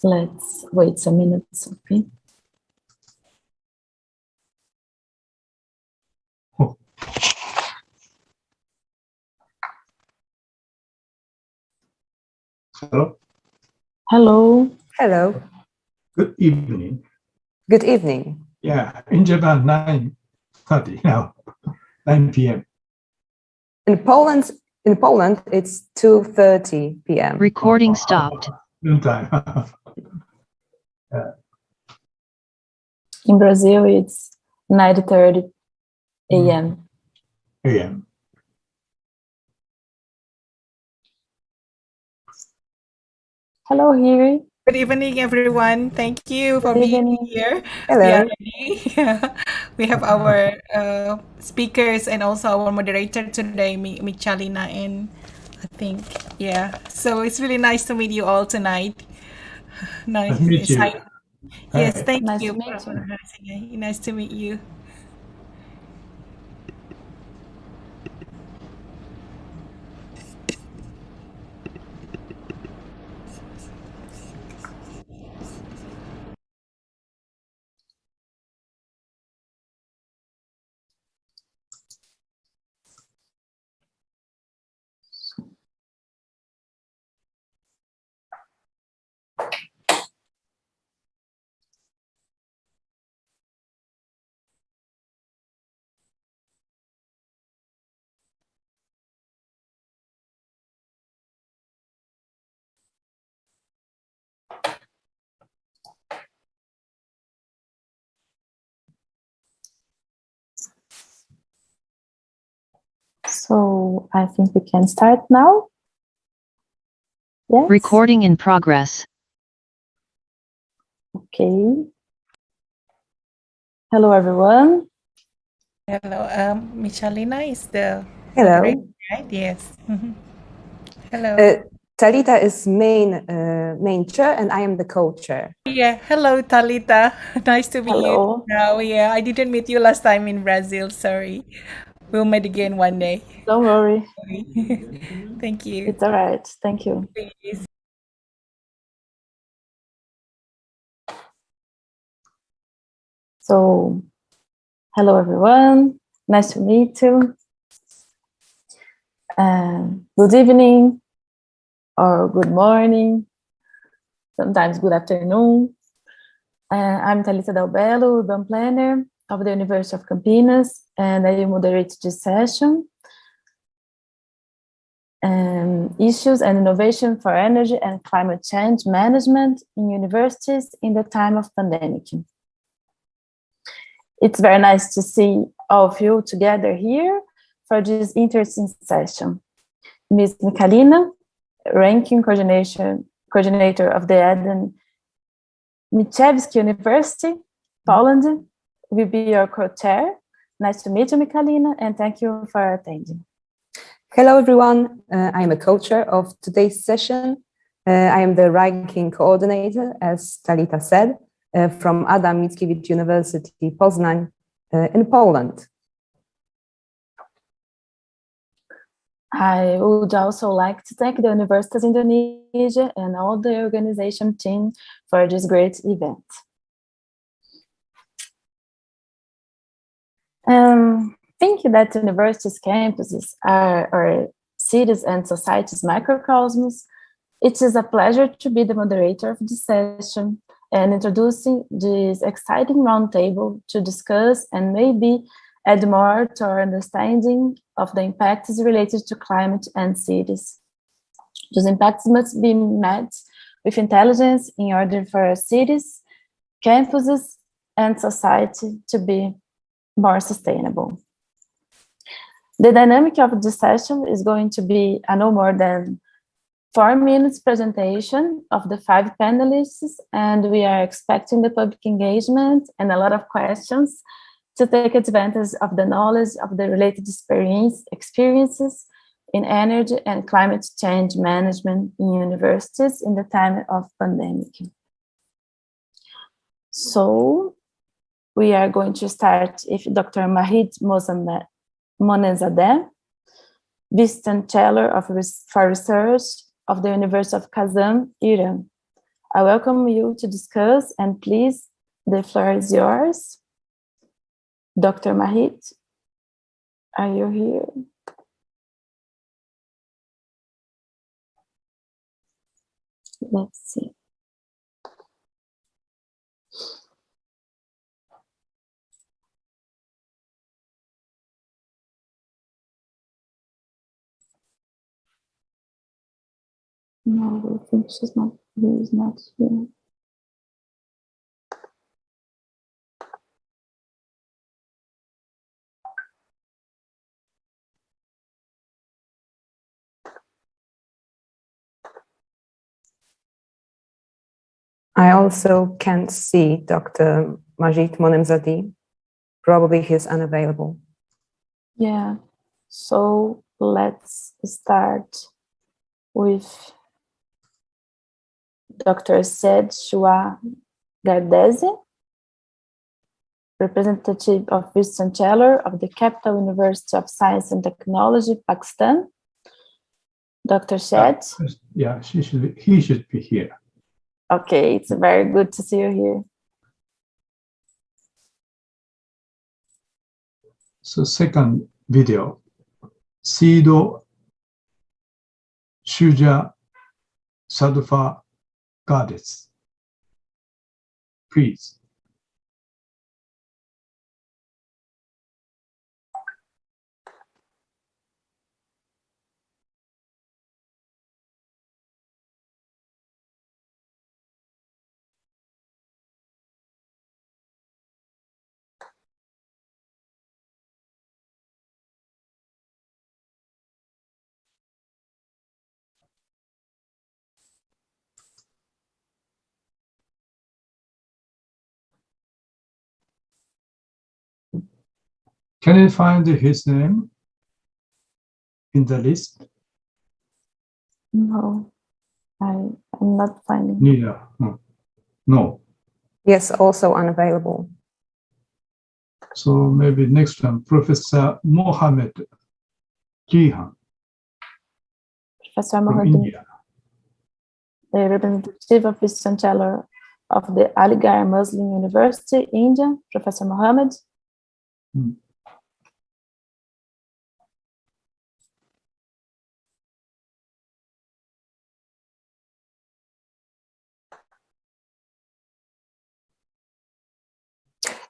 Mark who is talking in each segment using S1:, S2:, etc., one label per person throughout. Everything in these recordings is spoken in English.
S1: Let's wait some minutes, okay?
S2: Hello.
S1: Hello.
S3: Hello.
S2: Good evening.
S3: Good evening.
S2: Yeah, in Japan, 9:30 now, 9 p.m.
S3: In Poland, it's 2:30 p.m.
S4: Recording stopped.
S2: Noon time.
S1: In Brazil, it's 9:30 a.m.
S2: a.m.
S1: Hello, Hiri.
S5: Good evening, everyone. Thank you for being here.
S3: Hello.
S5: We are ready. We have our speakers and also our moderator today, Michalina, and I think, yeah. So it's really nice to meet you all tonight.
S2: Nice to meet you.
S5: Yes,
S2: Hi.
S5: thank
S1: Nice
S5: you.
S1: to meet you.
S5: Nice to meet you.
S1: So I think we can start now. Yes.
S4: Recording in progress.
S1: Okay. Hello, everyone.
S5: Hello, Michalina is the
S3: Hello.
S5: moderator, right? Yes. Hello.
S3: Talita is main chair, and I am the co-chair.
S5: Yeah, hello, Talita. Nice to meet
S1: Hello.
S5: you now. Yeah, I didn't meet you last time in Brazil. Sorry. We'll meet again one day.
S1: Don't worry.
S5: Thank you.
S1: It's all right. Thank you.
S5: Please.
S1: So, hello, everyone. Nice to meet you. Good evening or good morning, sometimes good afternoon. I'm Thalita Del Bello, urban planner of the University of Campinas, and I will moderate this session. Issues and innovation for energy and climate change management in universities in the time of pandemic. It's very nice to see all of you together here for this interesting session. Ms. Michalina, ranking coordinator of the Eden Michalski University, Poland, will be your co-chair. Nice to meet you, Michalina, and thank you for attending.
S3: Hello, everyone. I am a co-chair of today's session. I am the ranking coordinator, as Talita said, from Adam Mickiewicz University, Poznań, in Poland.
S1: I would also like to thank the Universitas Indonesia and all the organization team for this great event. Thinking that universities' campuses are our cities and societies' microcosmos, it is a pleasure to be the moderator of this session and introducing this exciting roundtable to discuss and maybe add more to our understanding of the impacts related to climate and cities. Those impacts must be met with intelligence in order for our cities, campuses, and society to be more sustainable. The dynamic of this session is going to be a no more than 4 minutes presentation of the 5 panelists, and we are expecting the public engagement and a lot of questions to take advantage of the knowledge of the related experiences in energy and climate change management in universities in the time of pandemic. So we are going to start with Dr. Mahid Monezadeh, Vice Chancellor for Research of the University of Kazan, Iran, I welcome you to discuss, and please, the floor is yours. Dr. Mahit, are you here? Let's see. No, I think she's not. He's not here.
S3: I also can't see Dr. Majid Monemzadi. Probably he's unavailable.
S1: Yeah, so let's start with Dr. Said Shua Gardezi, representative of Vice Chancellor of the Capital University of Science and Technology, Pakistan. Dr. Said?
S2: Yeah, he should be here.
S1: Okay, it's very good to see you here.
S2: So second video, Sido Shuja Sadfa Goddess. Please. Can you find his name in the list?
S1: No, I'm not finding.
S2: Neither. No.
S3: Yes, also unavailable.
S2: So maybe next one, Professor Mohammed Jihan
S1: Professor
S2: from
S1: Mohammed,
S2: India.
S1: the representative of Vice Chancellor of the Aligarh Muslim University, India, Professor Mohammed.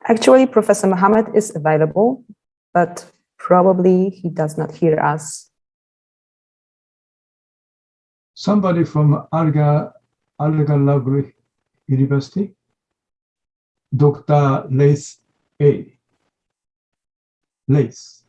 S3: Actually, Professor Mohammed is available, but probably he does not hear us.
S2: Somebody from Aligarh University, Dr. Lace A. Lace.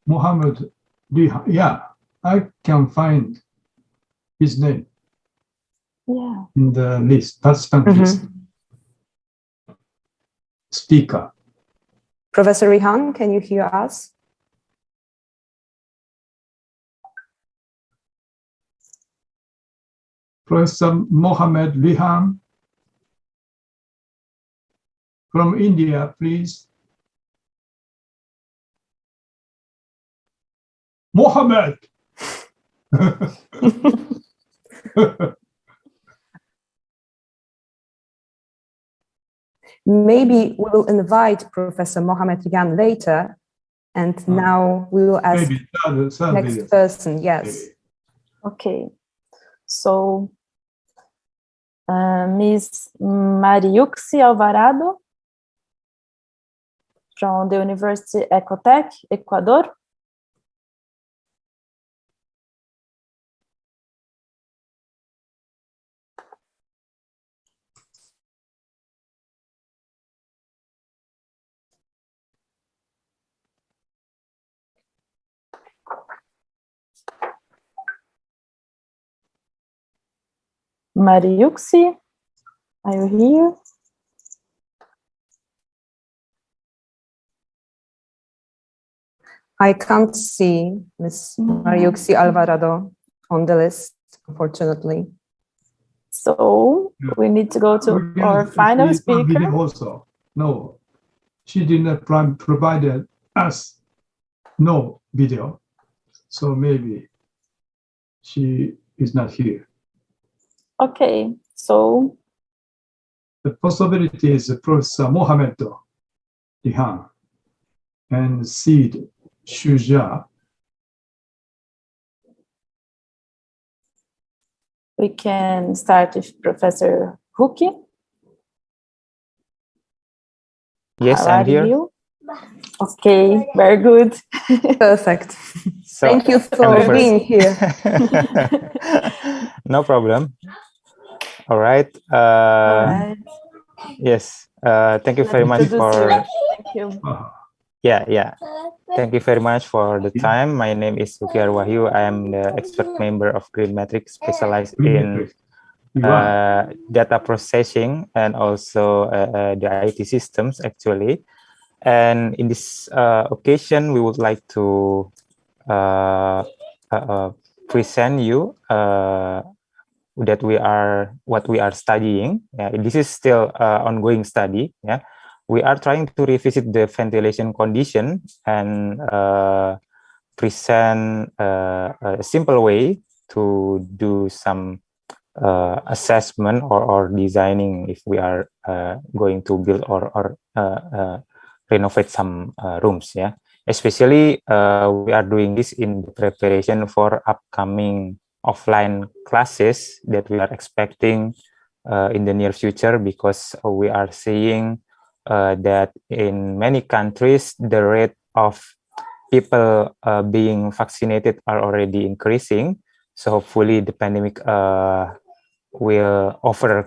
S2: Mohammed Liha. Yeah, I can find his name.
S1: Yeah.
S2: In the list, participant list. Speaker.
S3: Professor Rihan, can you hear us?
S2: Professor Mohammed Lihan from India, please. Mohammed!
S3: Maybe we'll invite Professor Mohammed Rihan later, and now we will ask
S2: third
S3: next
S2: video.
S3: person. Yes.
S2: Maybe.
S1: Okay. So, Ms. Mariuxi Alvarado from the University Ecotech, Ecuador. Mariuxi, are you here?
S3: I can't see Ms. Mariuxi Alvarado on the list, unfortunately.
S1: So we need to go to our final speaker.
S2: Also. No, she did not provide us no video, so maybe she is not here.
S1: Okay, so
S2: The possibility is Professor Mohamed Ihan and Sid Shuja.
S1: we can start with Professor Huki.
S6: Yes,
S1: How
S6: I'm
S1: are
S6: here.
S1: you? Okay, very good.
S3: Perfect.
S6: So,
S3: Thank you for
S6: first-
S3: being here.
S6: No problem. All right.
S1: All right.
S6: Yes. Thank you
S1: Let's
S6: very much
S1: introduce
S6: for.
S1: you. Thank you.
S6: Yeah. Thank you very much for the time. My name is Sukiar Wahyu. I am the expert member of Green Metric, specialized in data processing and also the IT systems, actually. And in this occasion, we would like to present you that what we are studying. This is still ongoing study. We are trying to revisit the ventilation condition and present a simple way to do some assessment or designing if we are going to build or renovate some rooms. Especially we are doing this in preparation for upcoming offline classes that we are expecting in the near future, because we are seeing that in many countries the rate of people being vaccinated are already increasing. So hopefully the pandemic will over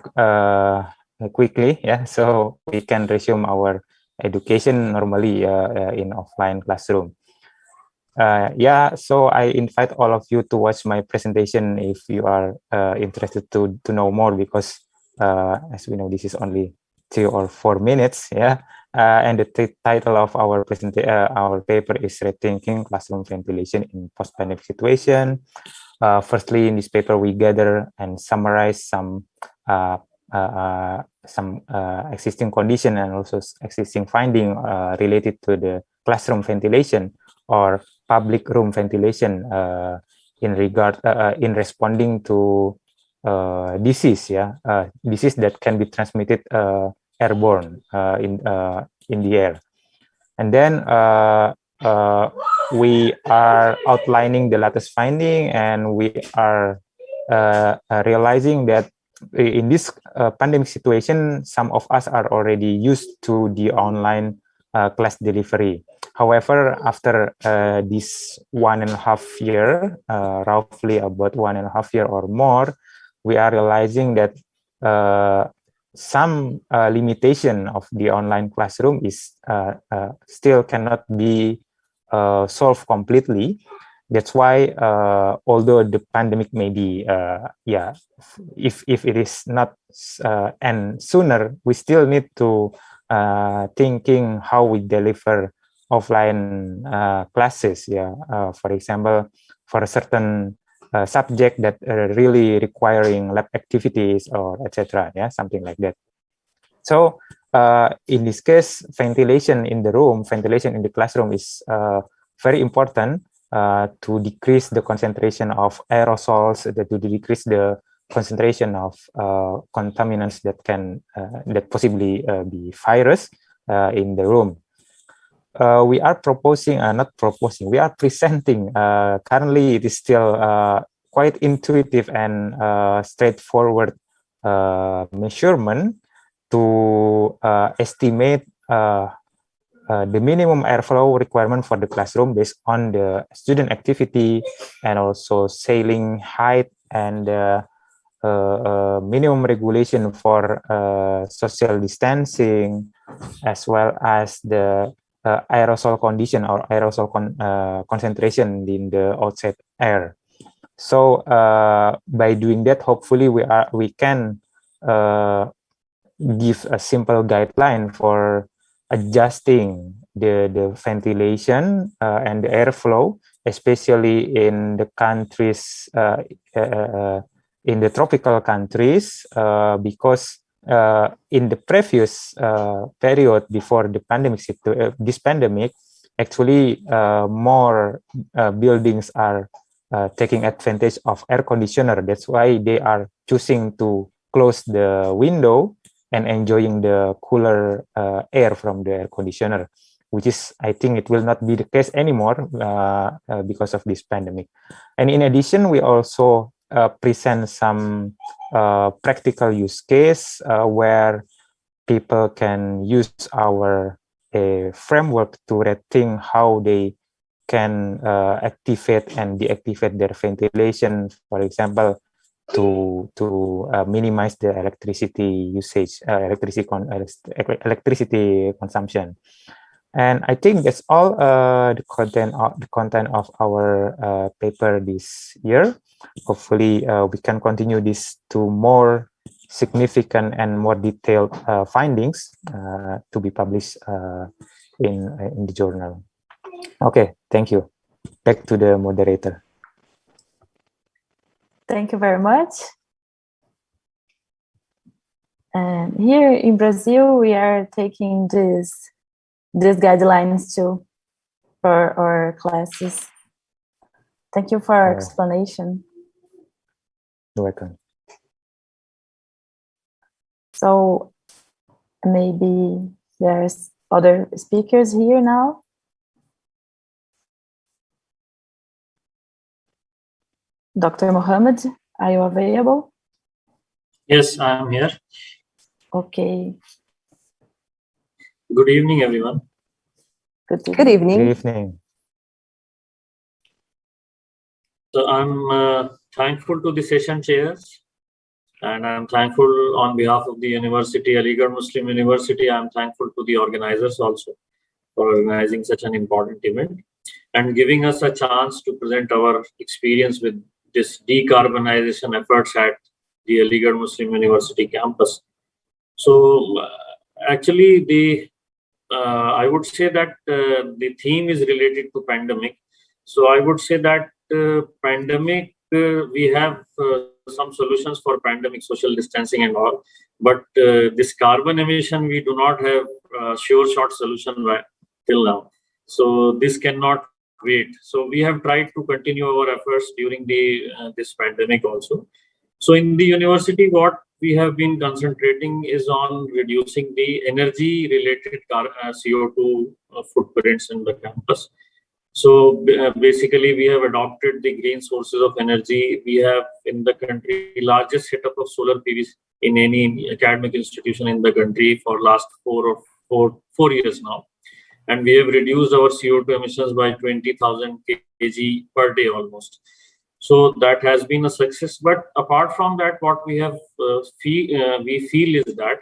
S6: quickly, so we can resume our education normally in offline classroom. So I invite all of you to watch my presentation if you are interested to know more, because as we know, this is only 3 or 4 minutes. And the title of our our paper is Rethinking Classroom Ventilation in Post-Pandemic Situation. Firstly, in this paper, we gather and summarize some existing condition and also existing finding related to the classroom ventilation or public room ventilation in responding to disease, disease that can be transmitted airborne in the air. And then we are outlining the latest finding, and we are realizing that in this pandemic situation, some of us are already used to the online class delivery. However, after this 1.5 year, roughly about 1.5 year or more, we are realizing that some limitation of the online classroom is still cannot be solved completely. That's why, although the pandemic may be, if it is not end sooner, we still need to thinking how we deliver offline classes. For example, for a certain subject that really requiring lab activities or etc. Something like that. So in this case, ventilation in the room, ventilation in the classroom is very important to decrease the concentration of aerosols, to decrease the concentration of contaminants that can that possibly be virus in the room. We are we are presenting, currently it is still quite intuitive and straightforward measurement to estimate the minimum airflow requirement for the classroom based on the student activity and also ceiling height and minimum regulation for social distancing, as well as the aerosol condition or aerosol concentration in the outside air. So by doing that, hopefully we can give a simple guideline for adjusting the ventilation and the airflow, especially in the countries in the tropical countries, because in the previous period before the pandemic, this pandemic, actually more buildings are taking advantage of air conditioner. That's why they are choosing to close the window and enjoying the cooler air from the air conditioner, which is, I think it will not be the case anymore because of this pandemic. And in addition, we also present some practical use case where people can use our framework to rethink how they can activate and deactivate their ventilation, for example, to minimize the electricity usage, electricity consumption. And I think that's all the content of our paper this year. Hopefully, we can continue this to more significant and more detailed findings to be published in the journal. Okay, thank you. Back to the moderator.
S1: Thank you very much. And here in Brazil, we are taking these guidelines too for our classes. Thank you for our explanation.
S6: You're welcome.
S1: So maybe there's other speakers here now. Dr. Mohammed, are you available?
S7: Yes, I am here.
S1: Okay.
S7: Good evening, everyone.
S1: Good evening.
S3: Good evening.
S6: Good evening.
S7: So I'm thankful to the session chairs, and I'm thankful on behalf of the university, Aligarh Muslim University. I'm thankful to the organizers also for organizing such an important event and giving us a chance to present our experience with this decarbonization efforts at the Aligarh Muslim University campus. So actually, I would say that the theme is related to pandemic. So I would say that pandemic, we have some solutions for pandemic, social distancing and all, but this carbon emission, we do not have a sure shot solution till now. So this cannot wait. So we have tried to continue our efforts during the this pandemic also. So in the university, what we have been concentrating is on reducing the energy related CO2 footprints in the campus. So basically, we have adopted the green sources of energy. We have in the country largest setup of solar PV in any academic institution in the country for last 4 years now. And we have reduced our CO2 emissions by 20,000 kg per day almost. So that has been a success. But apart from that, what we have we feel is that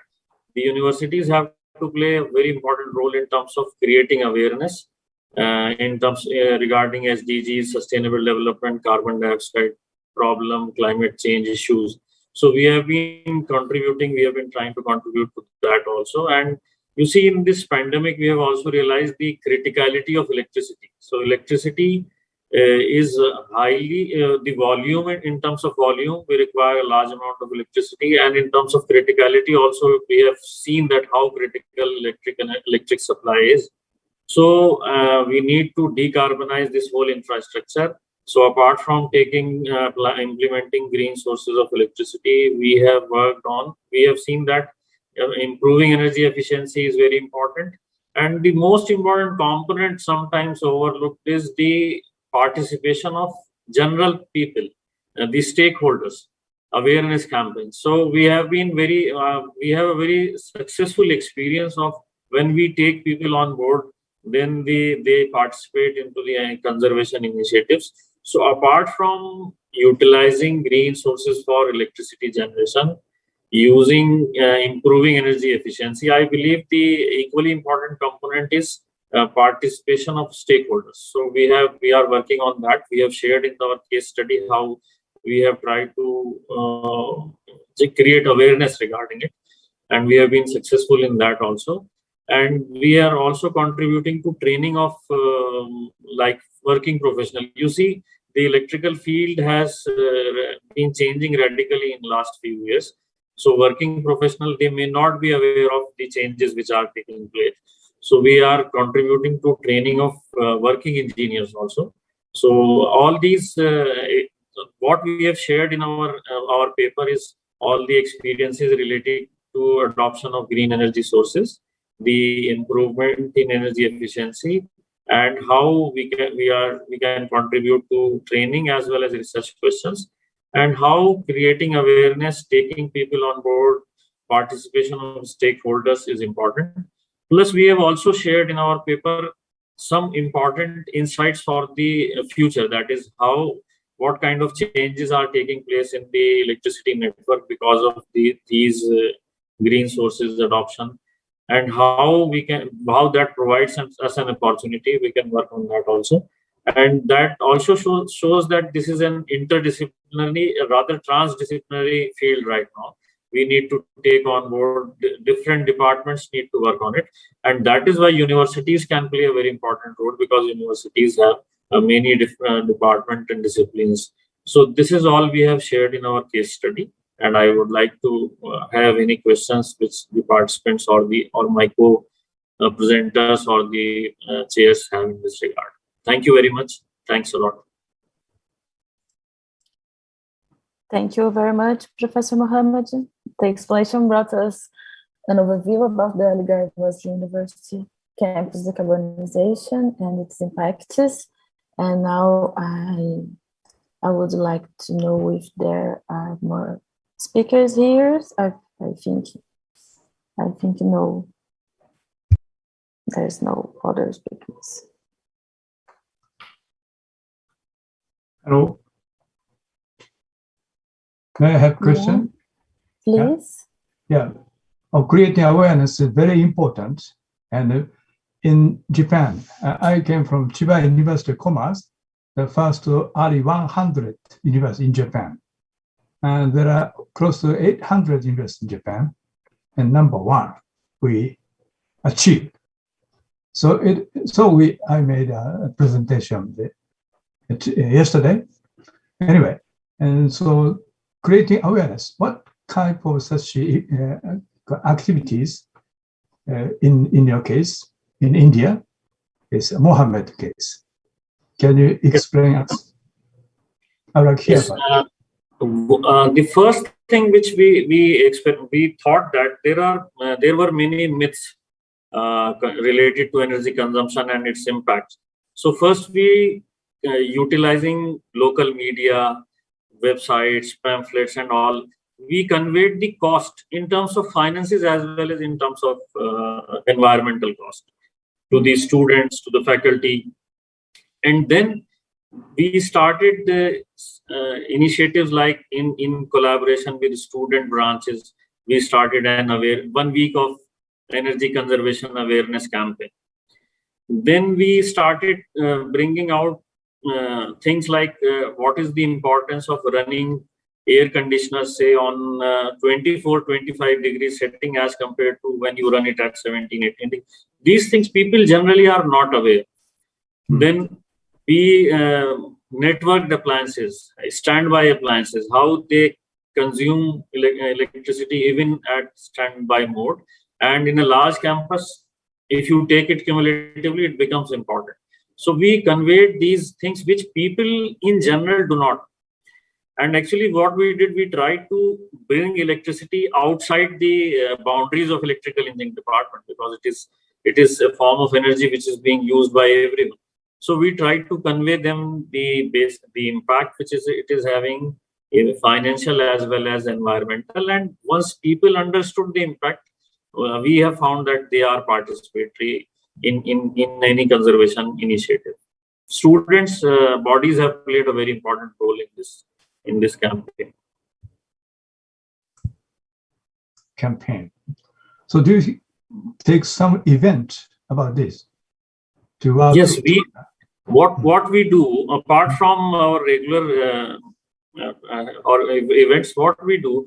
S7: the universities have to play a very important role in terms of creating awareness in terms regarding SDGs, sustainable development, carbon dioxide problem, climate change issues. So we have been contributing, we have been trying to contribute to that also. And you see, in this pandemic, we have also realized the criticality of electricity. So electricity is highly, the volume, in terms of volume, we require a large amount of electricity. And in terms of criticality also, we have seen that how critical electric supply is. So we need to decarbonize this whole infrastructure. So apart from implementing green sources of electricity, we have seen that improving energy efficiency is very important. And the most important component sometimes overlooked is the participation of general people, the stakeholders, awareness campaigns. So we have been we have a very successful experience of when we take people on board, then they participate into the conservation initiatives. So apart from utilizing green sources for electricity generation, using improving energy efficiency, I believe the equally important component is participation of stakeholders. So we are working on that. We have shared in our case study how we have tried to create awareness regarding it, and we have been successful in that also. And we are also contributing to training of like working professional. You see, the electrical field has been changing radically in last few years. So working professional, they may not be aware of the changes which are taking place. So we are contributing to training of working engineers also. So all these, what we have shared in our paper is all the experiences related to adoption of green energy sources, the improvement in energy efficiency, and how we can contribute to training as well as research questions, and how creating awareness, taking people on board, participation of stakeholders is important. Plus, we have also shared in our paper some important insights for the future. That is what kind of changes are taking place in the electricity network because of these green sources adoption, and how that provides us an opportunity. We can work on that also, and that also shows that this is an interdisciplinary, rather transdisciplinary field right now. We need to take on board different departments need to work on it, and that is why universities can play a very important role, because universities have many different departments and disciplines. So this is all we have shared in our case study, and I would like to have any questions which the participants or my co-presenters or the chairs have in this regard. Thank you very much. Thanks a lot.
S1: Thank you very much, Professor Mohammed. The explanation brought us an overview about the Aligarh Muslim University campus decarbonization and its impacts. And now I would like to know if there are more speakers here. I think no, there's no other speakers.
S2: Hello. May I have a question?
S1: Yeah. Please.
S2: Yeah. Creating awareness is very important. And in Japan, I came from Chiba University of Commerce, the first early 100 universities in Japan. And there are close to 800 universities in Japan. And number one, we achieved. So I made a presentation yesterday. Anyway, and so creating awareness, what type of such activities in your case, in India, is Mohammed case. Can you explain us? I would like to hear about it.
S7: The first thing which we thought that there were many myths related to energy consumption and its impact. So first we utilizing local media, websites, pamphlets and all, we conveyed the cost in terms of finances as well as in terms of environmental cost to the students, to the faculty. And then we started the initiatives like in collaboration with student branches. We started 1 week of energy conservation awareness campaign. Then we started bringing out things like what is the importance of running air conditioners, say on 24-25 degrees setting as compared to when you run it at 17-18. These things people generally are not aware. Then we networked appliances, standby appliances, how they consume electricity even at standby mode. And in a large campus, if you take it cumulatively, it becomes important. So we conveyed these things which people in general do not. And actually what we did, we tried to bring electricity outside the boundaries of electrical engineering department, because it is a form of energy which is being used by everyone. So we tried to convey them the impact which it is having in financial as well as environmental. And once people understood the impact, we have found that they are participatory in any conservation initiative. Students' bodies have played a very important role in this campaign.
S2: So do you take some event about this?
S7: Yes, what we do apart from our regular or events, what we do,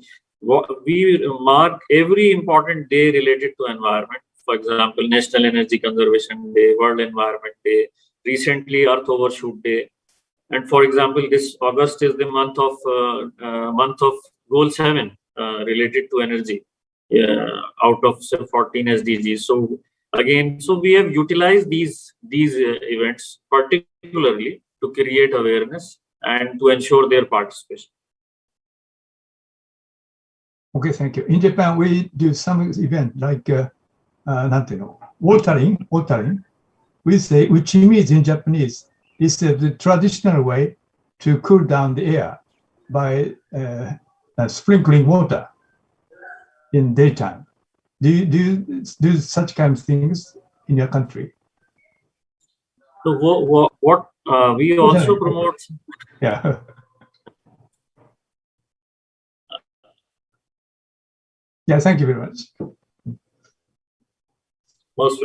S7: we mark every important day related to environment. For example, National Energy Conservation Day, World Environment Day, recently Earth Overshoot Day. And for example, this August is the month of Goal 7, related to energy out of say 14 SDGs. So again, so we have utilized these events particularly to create awareness and to ensure their participation.
S2: Okay, thank you. In Japan, we do some event like watering. We say, which means in Japanese, is the traditional way to cool down the air by sprinkling water in daytime. Do you do such kind of things in your country?
S7: So what we also promote.
S2: Yeah. Yeah, thank you very much.
S7: Most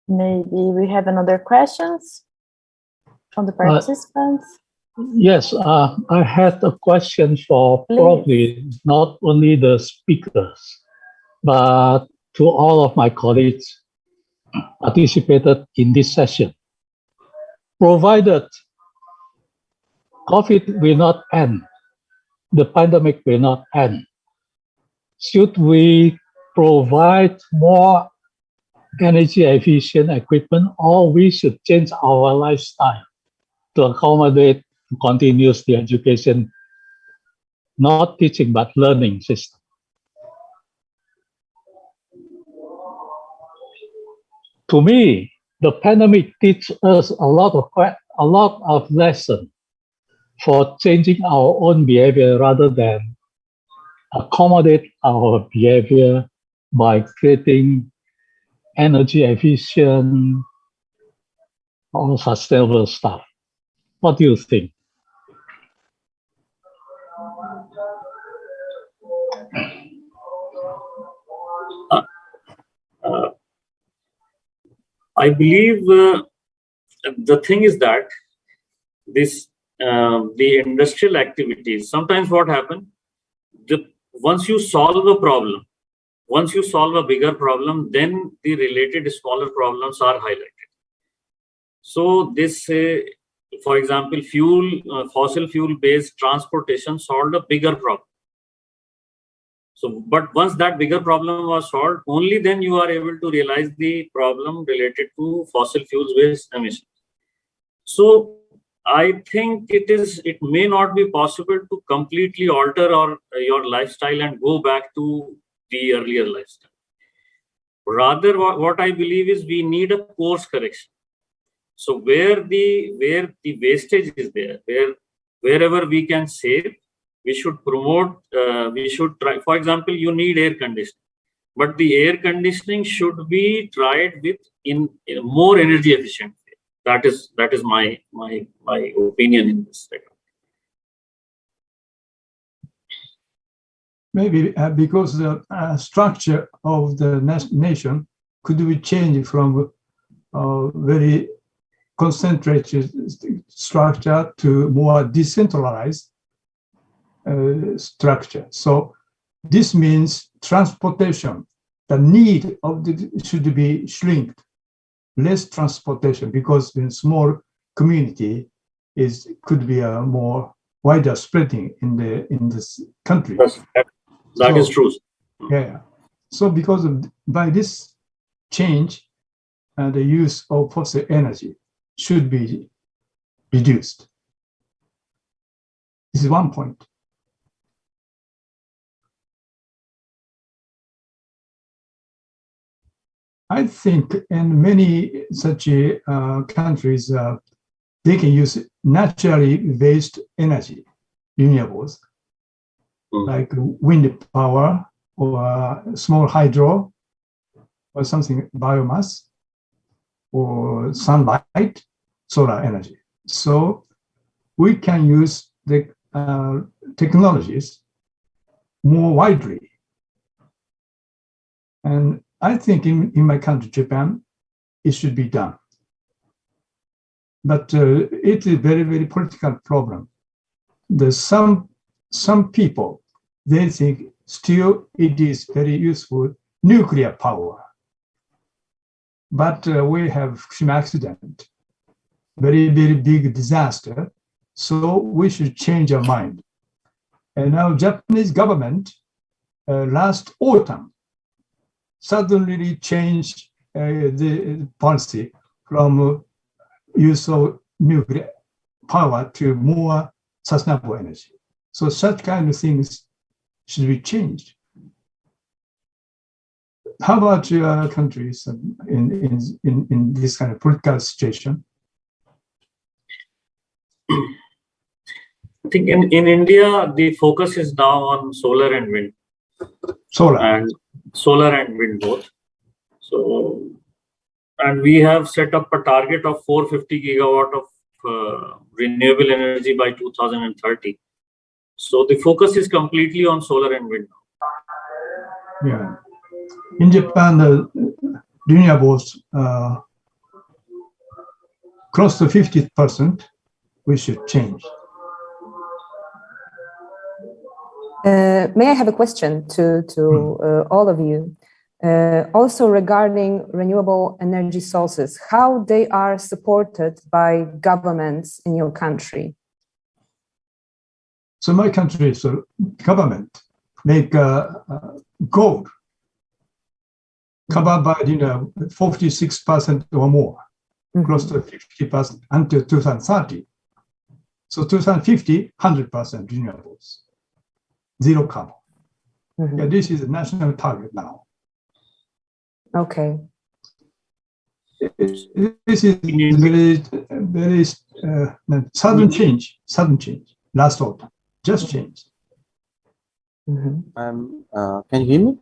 S1: Maybe we have another questions from the participants.
S8: Yes, I had a question for probably not only the speakers, but to all of my colleagues participated in this session. Provided COVID will not end, the pandemic will not end, should we provide more energy efficient equipment, or we should change our lifestyle to accommodate continuously education, not teaching but learning system? To me, the pandemic teaches us a lot of lessons for changing our own behavior rather than accommodate our behavior by creating energy efficient or sustainable stuff. What do you think?
S7: I believe the thing is that this the industrial activities, sometimes what happens, once you solve a problem, once you solve a bigger problem, then the related smaller problems are highlighted. So this, for example, fossil fuel based transportation solved a bigger problem. So, but once that bigger problem was solved, only then you are able to realize the problem related to fossil fuels based emissions. So I think it may not be possible to completely alter your lifestyle and go back to the earlier lifestyle. Rather, what I believe is we need a course correction. So where the wastage is there, wherever we can save, we should promote, we should try. For example, you need air conditioning, but the air conditioning should be tried with in a more energy efficient way. That is my opinion in this regard.
S2: Maybe because the structure of the nation could be changed from very concentrated structure to more decentralized structure. So this means transportation, the need of should be shrinked, less transportation, because in small community could be a more wider spreading in this country.
S7: That is true.
S2: Yeah. So because by this change, the use of fossil energy should be reduced. This is one point. I think in many such countries, they can use naturally based energy, renewables, like wind power or small hydro or something, biomass or sunlight, solar energy. So we can use the technologies more widely. And I think in my country, Japan, it should be done. But it's a very, very political problem. There's some people, they think still it is very useful nuclear power. But we have Fukushima accident, very, very big disaster. So we should change our mind. And now Japanese government last autumn suddenly changed the policy from use of nuclear power to more sustainable energy. So such kind of things should be changed. How about your countries in this kind of political situation?
S7: I think in India, the focus is now on solar and wind. Solar and wind both. So, and we have set up a target of 450 gigawatt of renewable energy by 2030. So the focus is completely on solar and wind.
S2: Yeah. In Japan, the renewables close to 50%, we should change.
S3: May I have a question to all of you? Also regarding renewable energy sources, how they are supported by governments in your country?
S2: So my country's government make gold covered by 46% or more, close to 50% until 2030. So 2050, 100% renewables, zero carbon. Yeah, this is a national target now.
S3: Okay.
S2: This is very sudden change. Last autumn, just changed.
S9: Can you hear me?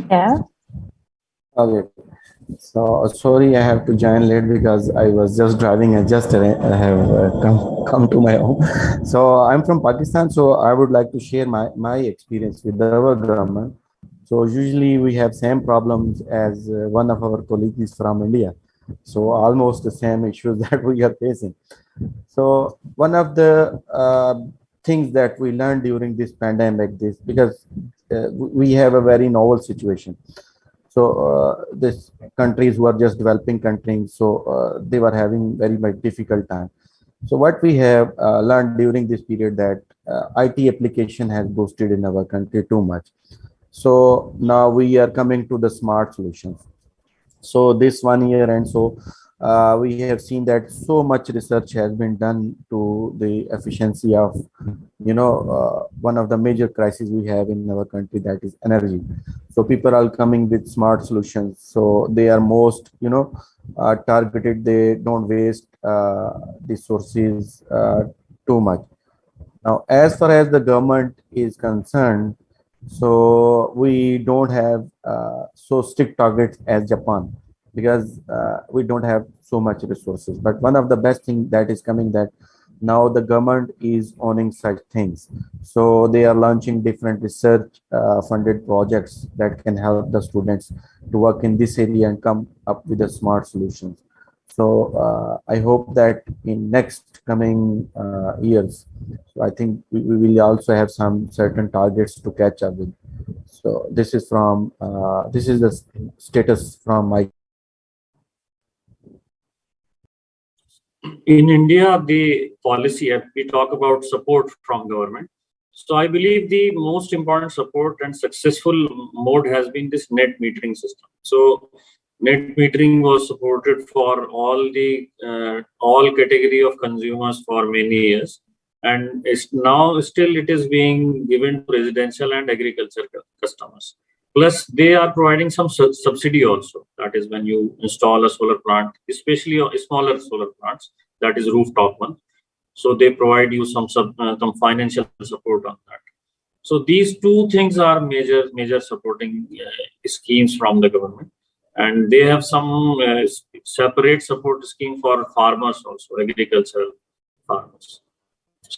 S1: Yeah.
S9: Okay. So sorry, I have to join late because I was just driving and just have come to my home. So I'm from Pakistan. So I would like to share my experience with our government. So usually we have same problems as one of our colleagues is from India. So almost the same issues that we are facing. So one of the things that we learned during this pandemic, because we have a very novel situation. So these countries were just developing countries, so they were having very much difficult time. So what we have learned during this period that IT application has boosted in our country too much. So now we are coming to the smart solutions. So this 1 year and so we have seen that so much research has been done to the efficiency of, one of the major crises we have in our country, that is energy. So people are coming with smart solutions. So they are most, targeted. They don't waste the sources too much. Now, as far as the government is concerned, so we don't have so strict targets as Japan, because we don't have so much resources. But one of the best things that is coming, that now the government is owning such things. So they are launching different research funded projects that can help the students to work in this area and come up with the smart solutions. So I hope that in next coming years, so I think we will also have some certain targets to catch up with. So this is from this is the status from my.
S7: In India, the policy, we talk about support from government. So I believe the most important support and successful mode has been this net metering system. So net metering was supported for all category of consumers for many years, and now still it is being given to residential and agriculture customers. Plus, they are providing some subsidy also. That is when you install a solar plant, especially smaller solar plants, that is rooftop one. So they provide you some financial support on that. So these two things are major supporting schemes from the government, and they have some separate support scheme for farmers also, agricultural farmers.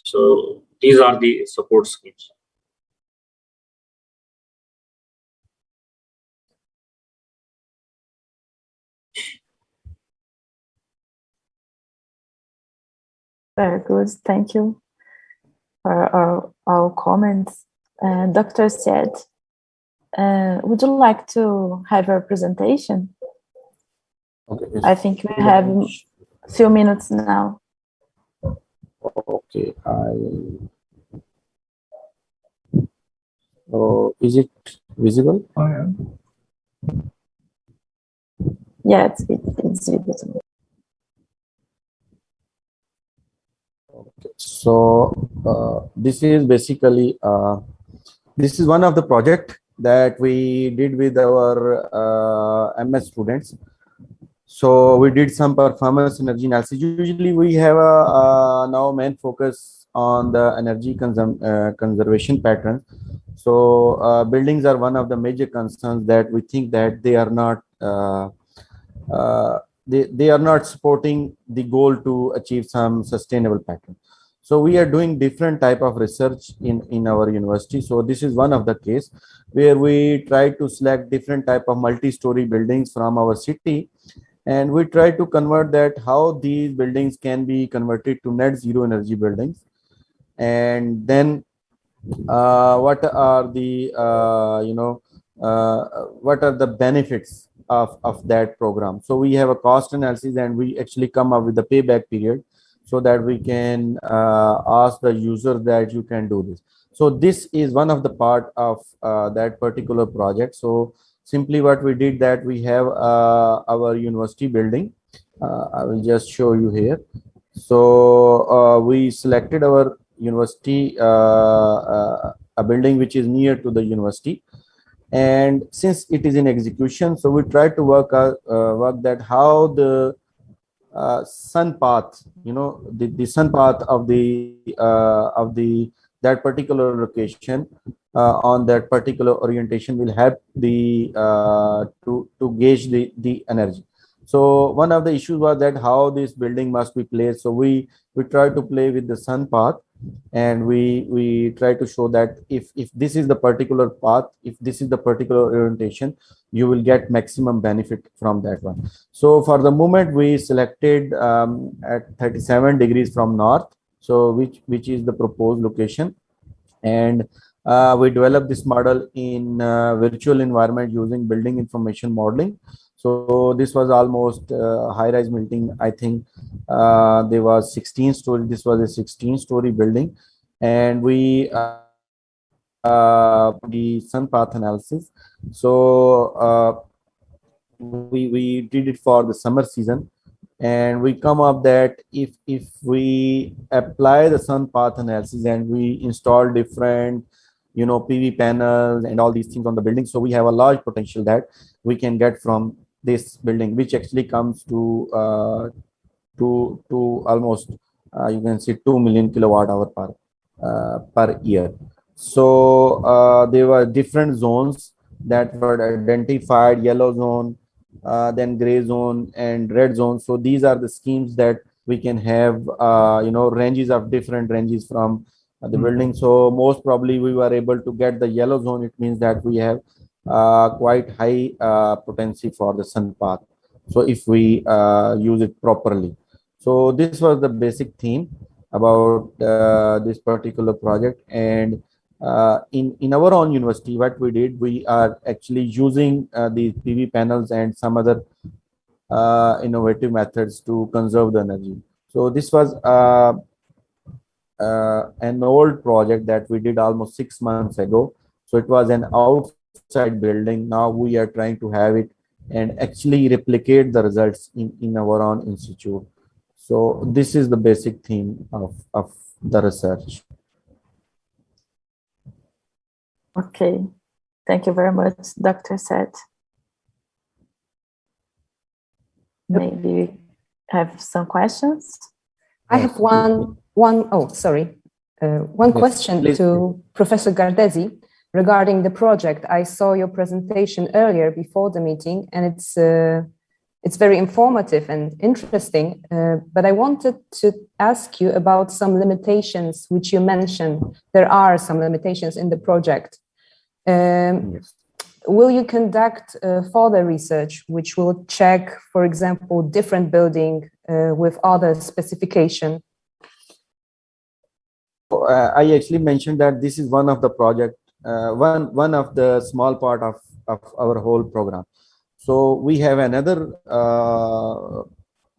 S7: So these are the support schemes.
S1: Very good. Thank you for our comments. Dr. Said, would you like to have your presentation?
S9: Okay, yes.
S1: I think we have a few minutes now.
S9: Okay, is it visible?
S2: Oh, yeah.
S1: Yeah, it's visible.
S9: So this is basically this is one of the project that we did with our MS students. So we did some performance energy analysis. Usually we have a now main focus on the energy conservation pattern. So buildings are one of the major concerns that we think that they are not uh, they are not supporting the goal to achieve some sustainable pattern. So we are doing different type of research in our university. So this is one of the case where we try to select different type of multi-story buildings from our city, and we try to convert that how these buildings can be converted to net zero energy buildings. And then what are the what are the benefits of that program. So we have a cost analysis, and we actually come up with the payback period so that we can ask the user that you can do this. So this is one of the part of that particular project. So simply what we did that we have our university building. I will just show you here. So we selected our university, a building which is near to the university, and since it is in execution, so we try to work that how the sun path, the sun path of the that particular location on that particular orientation will help the to gauge the energy. So one of the issues was that how this building must be placed. So we try to play with the sun path, and we try to show that if this is the particular path, if this is the particular orientation, you will get maximum benefit from that one. So for the moment we selected at 37 degrees from north, so which is the proposed location. And we developed this model in virtual environment using building information modeling. So this was almost high-rise building. I think there was 16 story. This was a 16-story building, and we the sun path analysis. So we did it for the summer season, and we come up that if we apply the sun path analysis and we install different PV panels and all these things on the building, so we have a large potential that we can get from this building, which actually comes to almost you can see 2 million kilowatt hour per year. So there were different zones that were identified: yellow zone, then gray zone, and red zone. So these are the schemes that we can have ranges of different ranges from the building. So most probably we were able to get the yellow zone. It means that we have quite high potency for the sun path, so if we use it properly. So this was the basic theme about this particular project. And in our own university, what we did, we are actually using the PV panels and some other innovative methods to conserve the energy. So this was an old project that we did almost 6 months ago. So it was an outside building. Now we are trying to have it and actually replicate the results in our own institute. So this is the basic theme of the research.
S1: Okay, thank you very much, Dr. Seth. Maybe we have some questions.
S3: I have one question
S9: please.
S3: to Professor Gardesi regarding the project. I saw your presentation earlier before the meeting, and it's very informative and interesting, but I wanted to ask you about some limitations which you mentioned. There are some limitations in the project.
S9: Yes.
S3: Will you conduct further research which will check, for example, different building with other specification?
S9: I actually mentioned that this is one of the project, one of the small part of our whole program. So we have another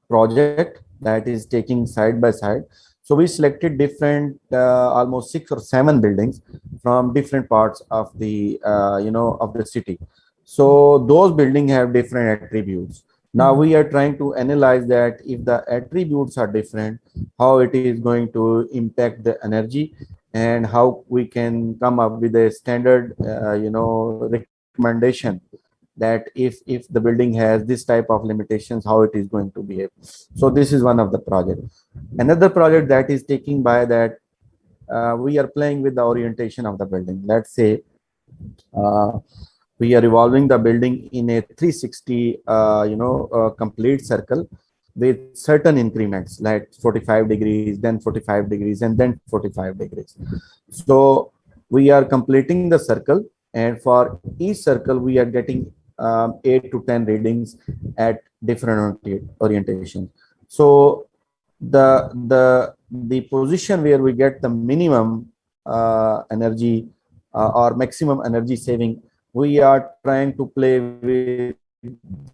S9: project that is taking side by side. So we selected different, almost 6 or 7 buildings from different parts of the, of the city. So those buildings have different attributes. Now we are trying to analyze that if the attributes are different, how it is going to impact the energy, and how we can come up with a standard, recommendation that if the building has this type of limitations, how it is going to behave. So this is one of the project. Another project that is taking by that, we are playing with the orientation of the building. Let's say we are evolving the building in a 360 complete circle with certain increments like 45 degrees, then 45 degrees, and then 45 degrees. So we are completing the circle, and for each circle we are getting 8 to 10 readings at different orientation. So the position where we get the minimum energy or maximum energy saving, we are trying to play with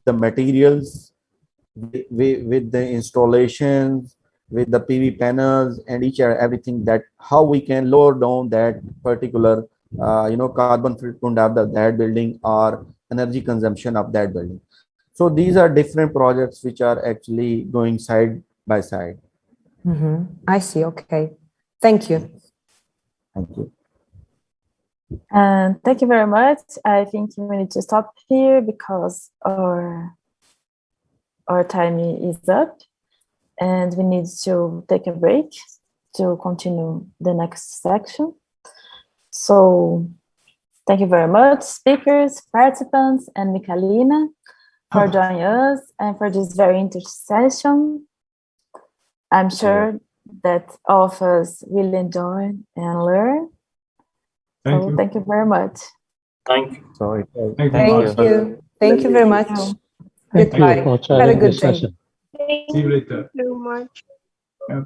S9: the materials, with the installations, with the PV panels, and each and everything, that how we can lower down that particular carbon footprint of that building or energy consumption of that building. So these are different projects which are actually going side by side.
S3: I see. Okay. Thank you.
S9: Thank you.
S1: And thank you very much. I think we need to stop here because our time is up, and we need to take a break to continue the next section. So thank you very much, speakers, participants, and Michalina for joining us and for this very interesting session. I'm sure that all of us will enjoy and learn. Thank you very much.
S7: Thank you.
S9: Sorry.
S3: Thank you. Thank you very much.
S8: Thank you
S3: Goodbye.
S8: for
S3: Have a
S8: chairing
S3: good
S8: this
S3: day.
S8: session.
S2: See you later.
S10: Thank you so much.
S2: Yeah.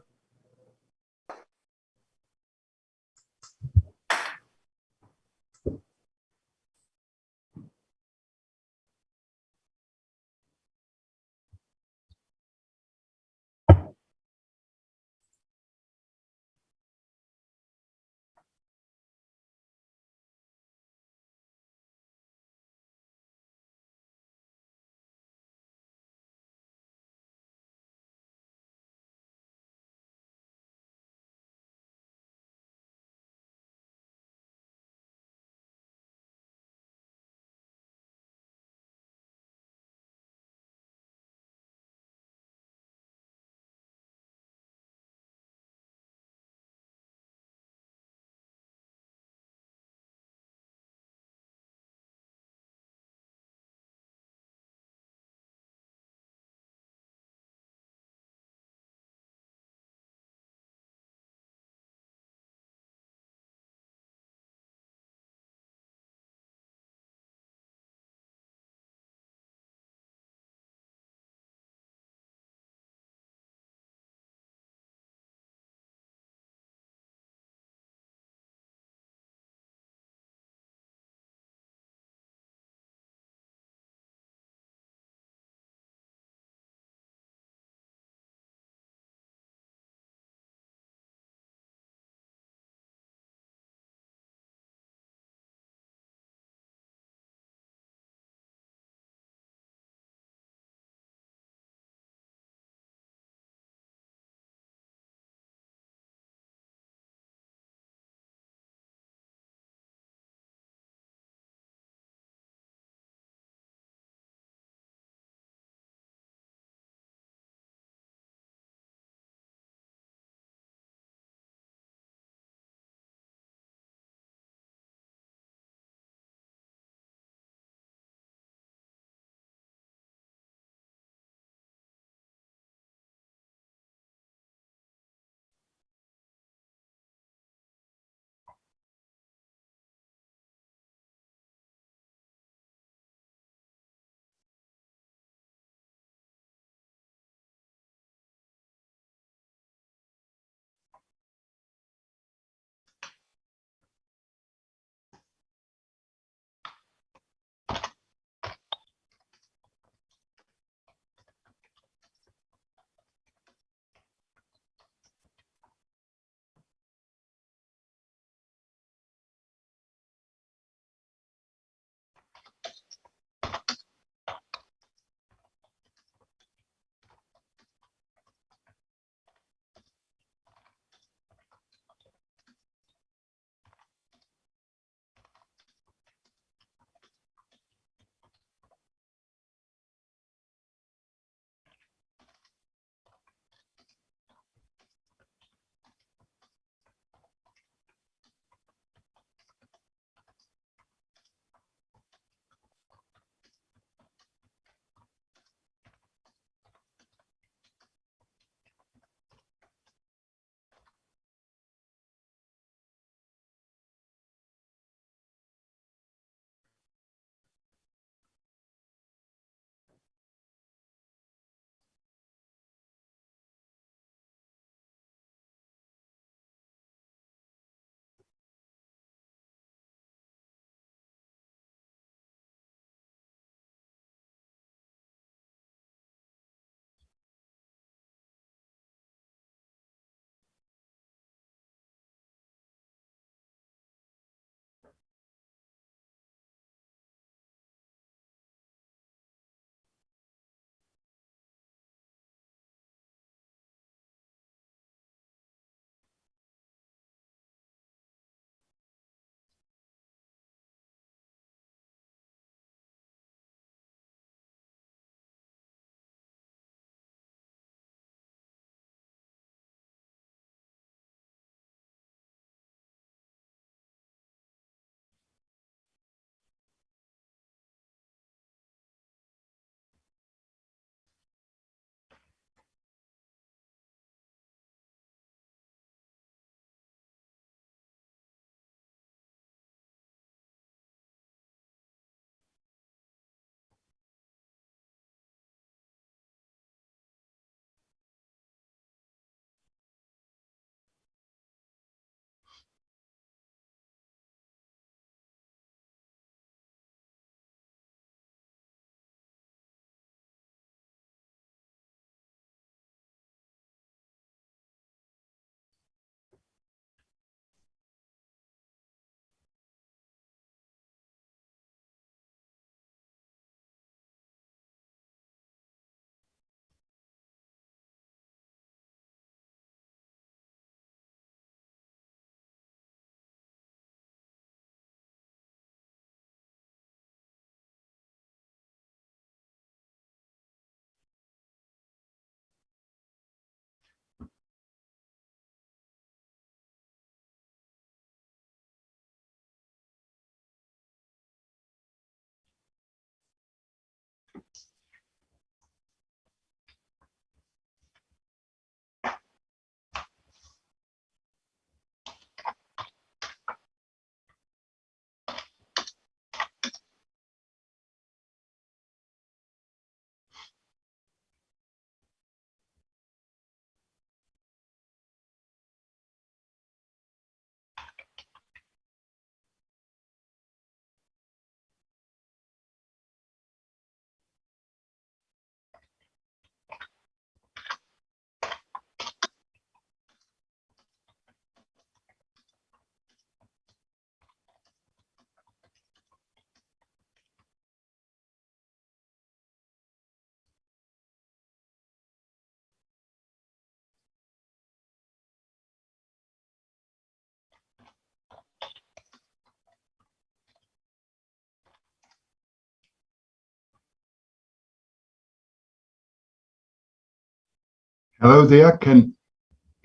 S10: Hello there. Can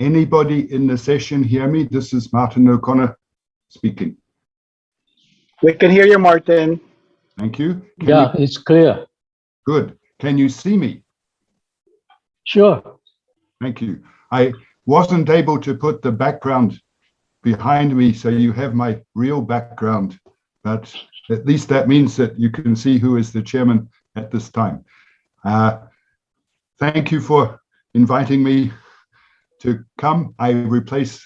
S10: anybody in the session hear me? This is Martin O'Connor speaking.
S11: We can hear you, Martin.
S10: Thank you.
S8: It's clear.
S10: Good. Can you see me?
S8: Sure.
S10: Thank you. I wasn't able to put the background behind me, so you have my real background, but at least that means that you can see who is the chairman at this time. Thank you for inviting me to come. I replace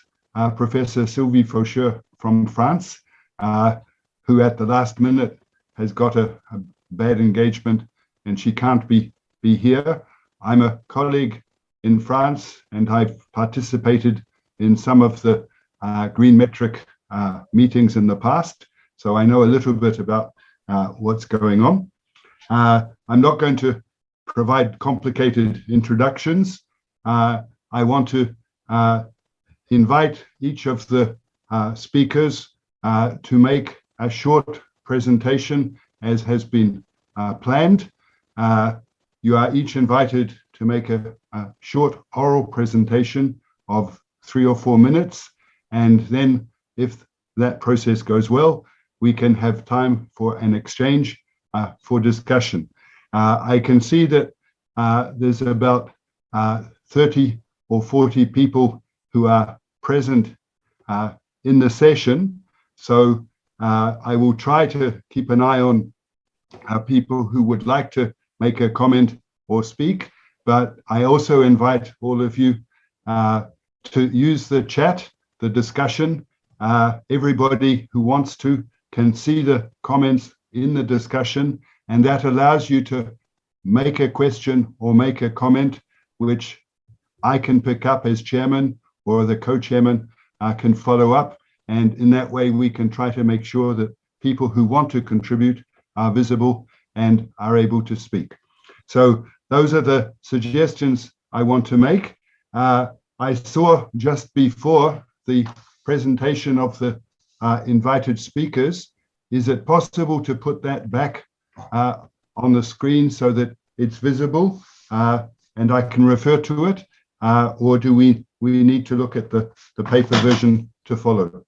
S10: Professor Sylvie Faucheux from France, who at the last minute has got a bad engagement and she can't be here. I'm a colleague in France and I've participated in some of the Green Metric meetings in the past, so I know a little bit about what's going on. I'm not going to provide complicated introductions. I want to invite each of the speakers to make a short presentation as has been planned. You are each invited to make a short oral presentation of 3 or 4 minutes, and then if that process goes well, we can have time for an exchange for discussion. I can see that there's about 30 or 40 people who are present in the session, so I will try to keep an eye on people who would like to make a comment or speak, but I also invite all of you to use the chat, the discussion. Everybody who wants to can see the comments in the discussion, and that allows you to make a question or make a comment, which I can pick up as chairman or the co-chairman can follow up. And in that way, we can try to make sure that people who want to contribute are visible and are able to speak. So those are the suggestions I want to make. I saw just before the presentation of the invited speakers, is it possible to put that back on the screen so that it's visible and I can refer to it, or do we need to look at the paper version to follow?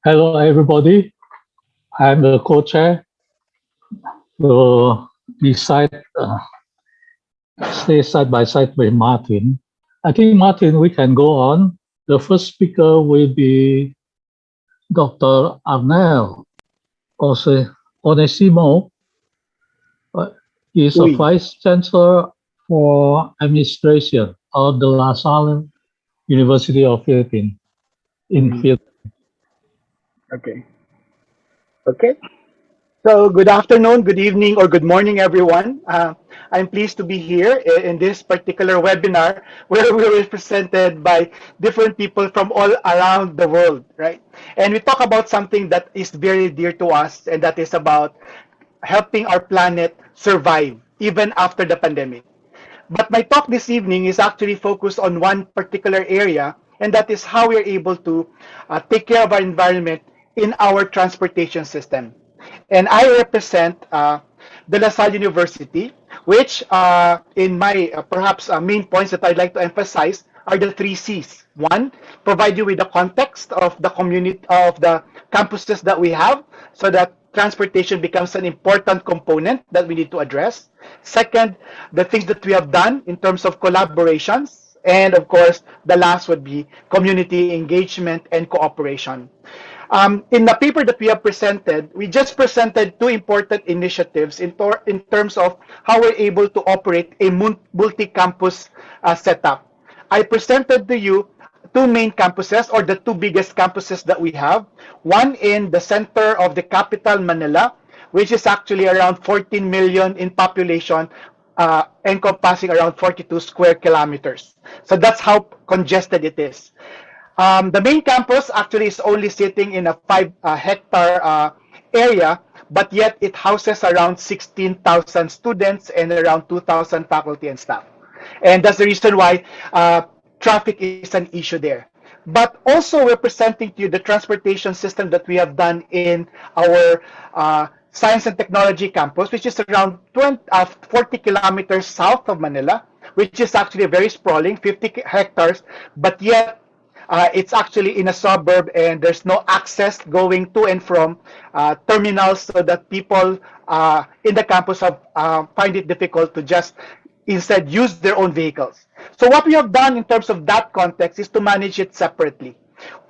S8: Hello, everybody. I'm the co-chair. So decide, stay side by side with Martin. I think, Martin, we can go on. The first speaker will be Dr. Arnel Onesimo. He is a Vice Chancellor for Administration of the La Salle University of Philippines in Philippines.
S11: Okay. So good afternoon, good evening, or good morning, everyone. I'm pleased to be here in this particular webinar where we're represented by different people from all around the world, right? And we talk about something that is very dear to us, and that is about helping our planet survive even after the pandemic. But my talk this evening is actually focused on one particular area, and that is how we're able to take care of our environment in our transportation system. And I represent the La Salle University, which in my perhaps main points that I'd like to emphasize are the 3 C's. One, provide you with the context of the community, of the campuses that we have, so that transportation becomes an important component that we need to address. Second, the things that we have done in terms of collaborations. And of course, the last would be community engagement and cooperation. In the paper that we have presented, we just presented 2 important initiatives in terms of how we're able to operate a multi-campus setup. I presented to you two main campuses, or the two biggest campuses that we have. One in the center of the capital, Manila, which is actually around 14 million in population, encompassing around 42 square kilometers. So that's how congested it is. The main campus actually is only sitting in a 5 hectare area, but yet it houses around 16,000 students and around 2,000 faculty and staff. And that's the reason why traffic is an issue there. But also, we're presenting to you the transportation system that we have done in our Science and Technology campus, which is around 40 kilometers south of Manila, which is actually very sprawling, 50 hectares, but yet it's actually in a suburb, and there's no access going to and from terminals, so that people in the campus find it difficult to just instead use their own vehicles. So what we have done in terms of that context is to manage it separately.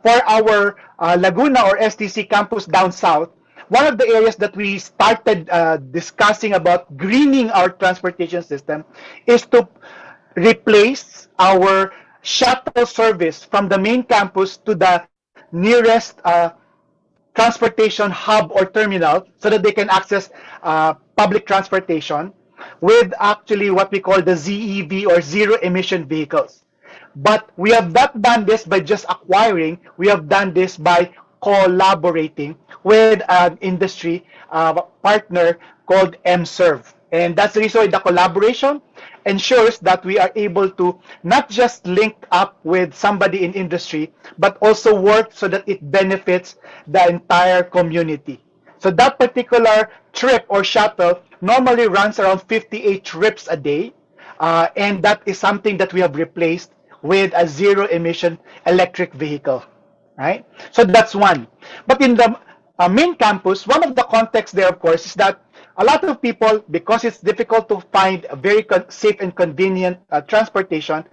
S11: For our Laguna or STC campus down south, one of the areas that we started discussing about greening our transportation system is to replace our shuttle service from the main campus to the nearest transportation hub or terminal, so that they can access public transportation with actually what we call the ZEV, or zero emission vehicles. But we have not done this by just acquiring, we have done this by collaborating with an industry partner called MServe. And that's the reason why the collaboration ensures that we are able to not just link up with somebody in industry, but also work so that it benefits the entire community. So that particular trip or shuttle normally runs around 58 trips a day, and that is something that we have replaced with a zero emission electric vehicle, right? So that's one. But in the main campus, one of the contexts there, of course, is that a lot of people, because it's difficult to find a very safe and convenient transportation,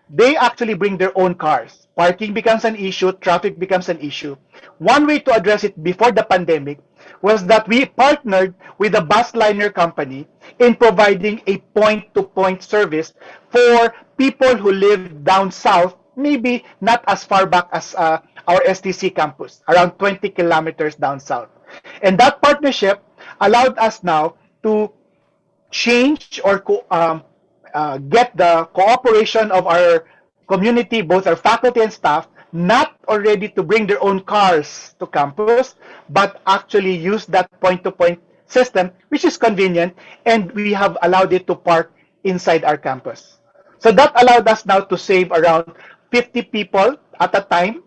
S11: they actually bring their own cars. Parking becomes an issue, traffic becomes an issue. One way to address it before the pandemic was that we partnered with a bus liner company in providing a point-to-point service for people who live down south, maybe not as far back as our STC campus, around 20 kilometers down south. And that partnership allowed us now to change or get the cooperation of our community, both our faculty and staff, not already to bring their own cars to campus, but actually use that point-to-point system, which is convenient, and we have allowed it to park inside our campus. So that allowed us now to save around 50 people at a time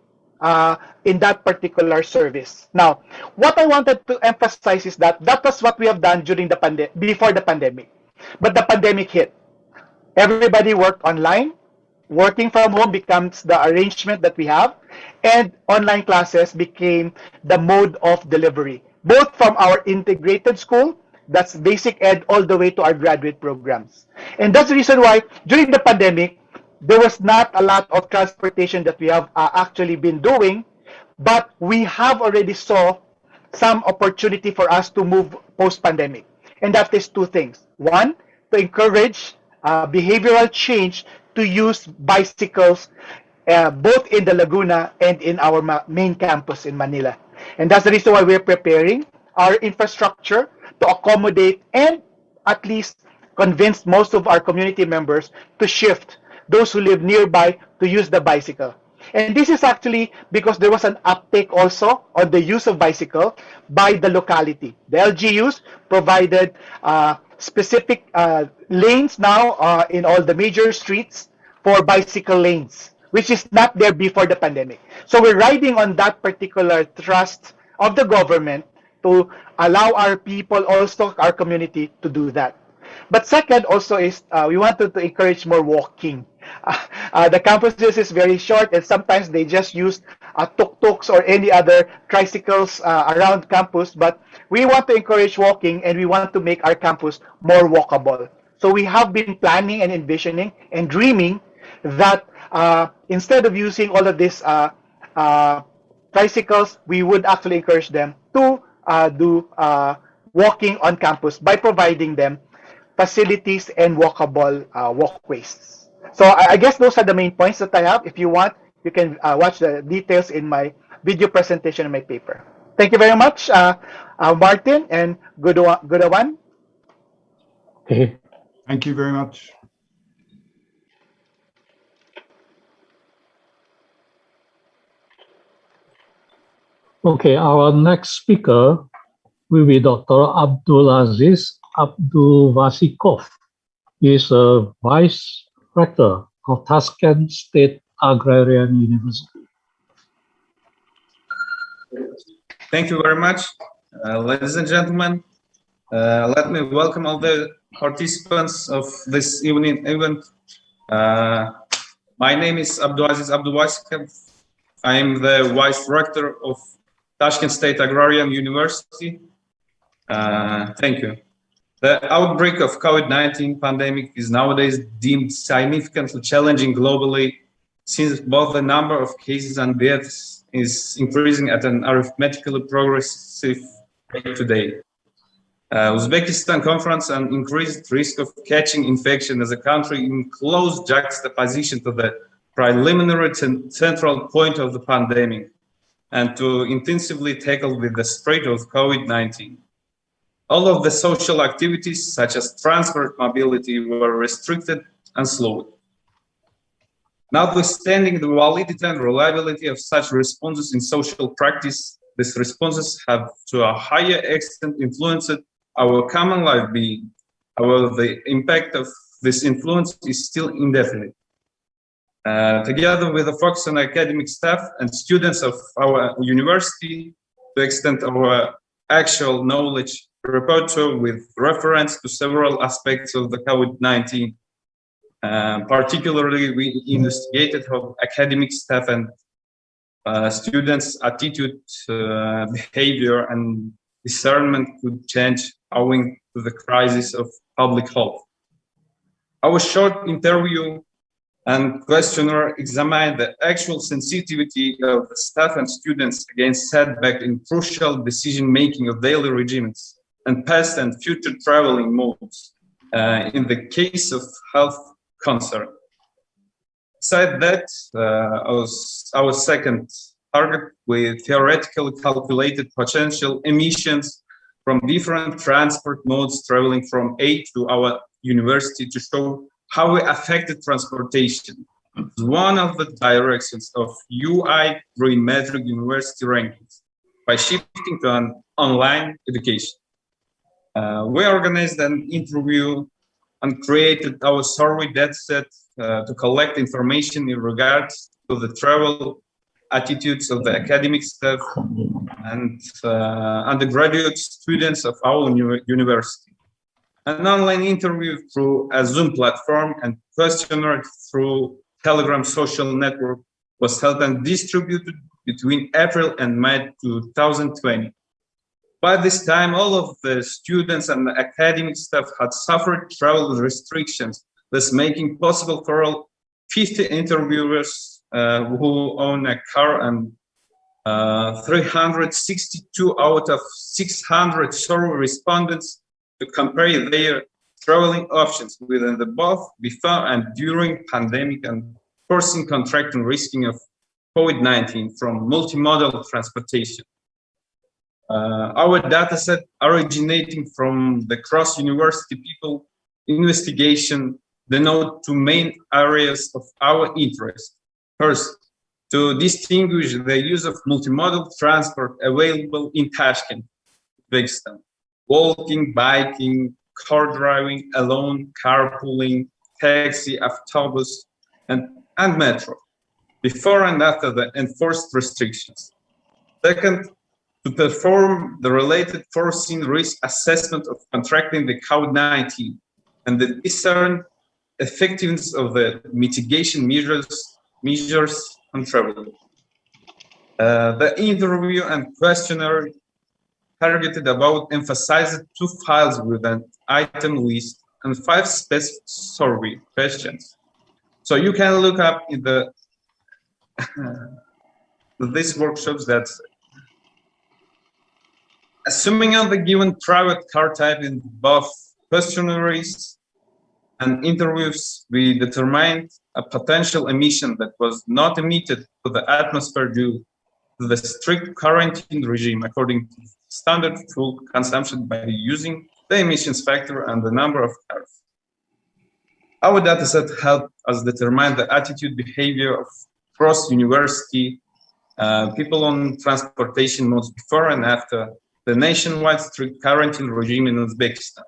S11: in that particular service. Now, what I wanted to emphasize is that that was what we have done during the before the pandemic. But the pandemic hit. Everybody worked online. Working from home becomes the arrangement that we have, and online classes became the mode of delivery, both from our integrated school, that's basic ed, all the way to our graduate programs. And that's the reason why during the pandemic, there was not a lot of transportation that we have actually been doing, but we have already saw some opportunity for us to move post-pandemic. And that is two things. One, to encourage behavioral change to use bicycles both in the Laguna and in our main campus in Manila. And that's the reason why we're preparing our infrastructure to accommodate and at least convince most of our community members to shift, those who live nearby, to use the bicycle. And this is actually because there was an uptake also on the use of bicycle by the locality. The LGUs provided specific lanes now in all the major streets for bicycle lanes, which is not there before the pandemic. So we're riding on that particular trust of the government to allow our people, also our community, to do that. But second also is we wanted to encourage more walking. The campuses is very short, and sometimes they just use tuk-tuks or any other tricycles around campus, but we want to encourage walking, and we want to make our campus more walkable. So we have been planning and envisioning and dreaming that instead of using all of these tricycles, we would actually encourage them to do walking on campus by providing them facilities and walkable walkways. So I guess those are the main points that I have. If you want, You can watch the details in my video presentation in my paper. Thank you very much, Martin and Gudawan.
S8: Okay.
S10: Thank you very much.
S8: Okay, our next speaker will be Dr. Abdulaziz Abdul Vasikov. He is a Vice Rector of Tashkent State Agrarian University.
S12: Thank you very much. Ladies and gentlemen, let me welcome all the participants of this evening event. My name is Abdulaziz Abdul Vasikov. I am the Vice Rector of Tashkent State Agrarian University. Thank you. The outbreak of COVID-19 pandemic is nowadays deemed significantly challenging globally, since both the number of cases and deaths is increasing at an arithmetically progressive rate today. Uzbekistan confronts an increased risk of catching infection as a country in close juxtaposition to the preliminary central point of the pandemic, and to intensively tackle with the spread of COVID-19. All of the social activities, such as transport mobility, were restricted and slowed. Notwithstanding the validity and reliability of such responses in social practice, these responses have to a higher extent influenced our common life being. However, the impact of this influence is still indefinite. Together with a focus on academic staff and students of our university, to extend our actual knowledge repertoire with reference to several aspects of the COVID-19. Particularly, we investigated how academic staff and students' attitude, behavior, and discernment could change owing to the crisis of public health. Our short interview and questionnaire examined the actual sensitivity of the staff and students against setback in crucial decision-making of daily regimes and past and future traveling modes in the case of health concern. Besides that, our second target with theoretically calculated potential emissions from different transport modes traveling from A to our university to show how we affected transportation. It's one of the directions of UI Green Metric University rankings by shifting to an online education. We organized an interview and created our survey dataset to collect information in regards to the travel attitudes of the academic staff and undergraduate students of our university. An online interview through a Zoom platform and questionnaire through Telegram social network was held and distributed between April and May 2020. By this time, all of the students and the academic staff had suffered travel restrictions, thus making possible for all 50 interviewers who own a car and 362 out of 600 survey respondents to compare their traveling options within the both before and during pandemic and forcing contracting risking of COVID-19 from multimodal transportation. Our dataset originating from the cross-university people investigation denote two main areas of our interest. First, to distinguish the use of multimodal transport available in Tashkent, Uzbekistan. Walking, biking, car driving alone, carpooling, taxi, autobus, and metro, before and after the enforced restrictions. Second, to perform the related foreseen risk assessment of contracting the COVID-19 and the discern effectiveness of the mitigation measures on travel. The interview and questionnaire targeted about emphasized 2 files with an item list and 5 specific survey questions. So you can look up in the these workshops that assuming on the given private car type in both questionnaires and interviews, we determined a potential emission that was not emitted to the atmosphere due to the strict quarantine regime according to standard fuel consumption by using the emissions factor and the number of cars. Our dataset helped us determine the attitude behavior of cross-university people on transportation modes before and after the nationwide strict quarantine regime in Uzbekistan.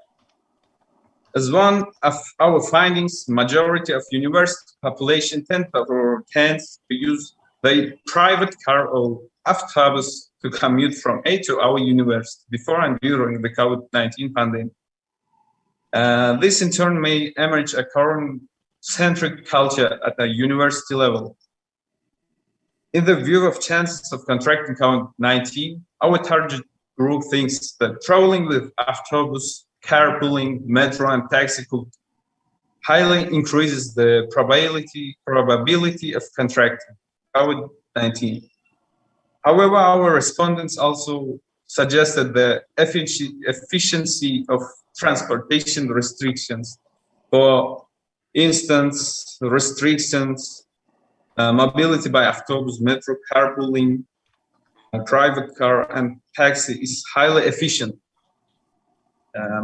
S12: As one of our findings, majority of university population tends to use their private car or autobus to commute from A to our university before and during the COVID-19 pandemic. This in turn may emerge a car-centric culture at a university level. In the view of chances of contracting COVID-19, our target group thinks that traveling with autobus, carpooling, metro, and taxi could highly increases the probability of contracting COVID-19. However, our respondents also suggested the efficiency of transportation restrictions. For instance, restrictions, mobility by autobus, metro, carpooling, private car, and taxi is highly efficient.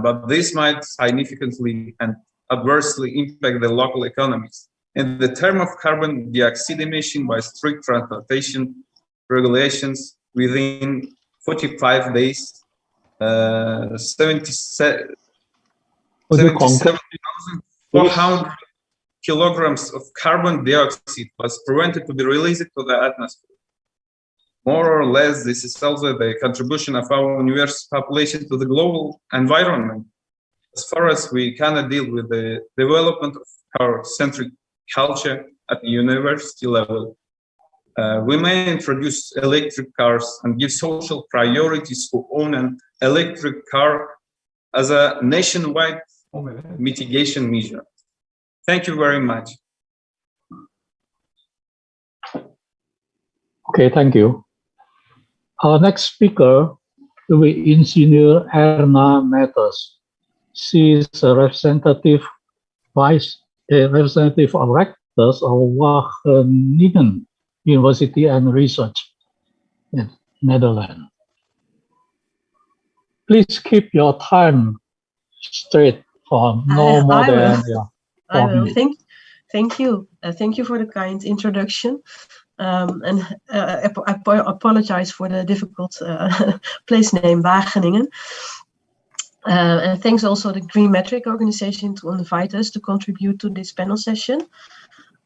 S12: But this might significantly and adversely impact the local economies. In the term of carbon dioxide emission by strict transportation regulations, within 45 days, 77,400 kilograms of carbon dioxide was prevented to be released to the atmosphere. More or less, this is also the contribution of our university population to the global environment. As far as we cannot deal with the development of our centric culture at the university level, we may introduce electric cars and give social priorities who own an electric car as a nationwide mitigation measure. Thank you very much.
S8: Okay, thank you. Our next speaker will be Engineer Erna Matters. She is a representative of rectors of Wageningen University and Research in Netherlands. Please keep your time straight for no more than 4 minutes.
S13: Thank you. Thank you for the kind introduction. And I apologize for the difficult place name, Wageningen. And thanks also the Green Metric organization to invite us to contribute to this panel session.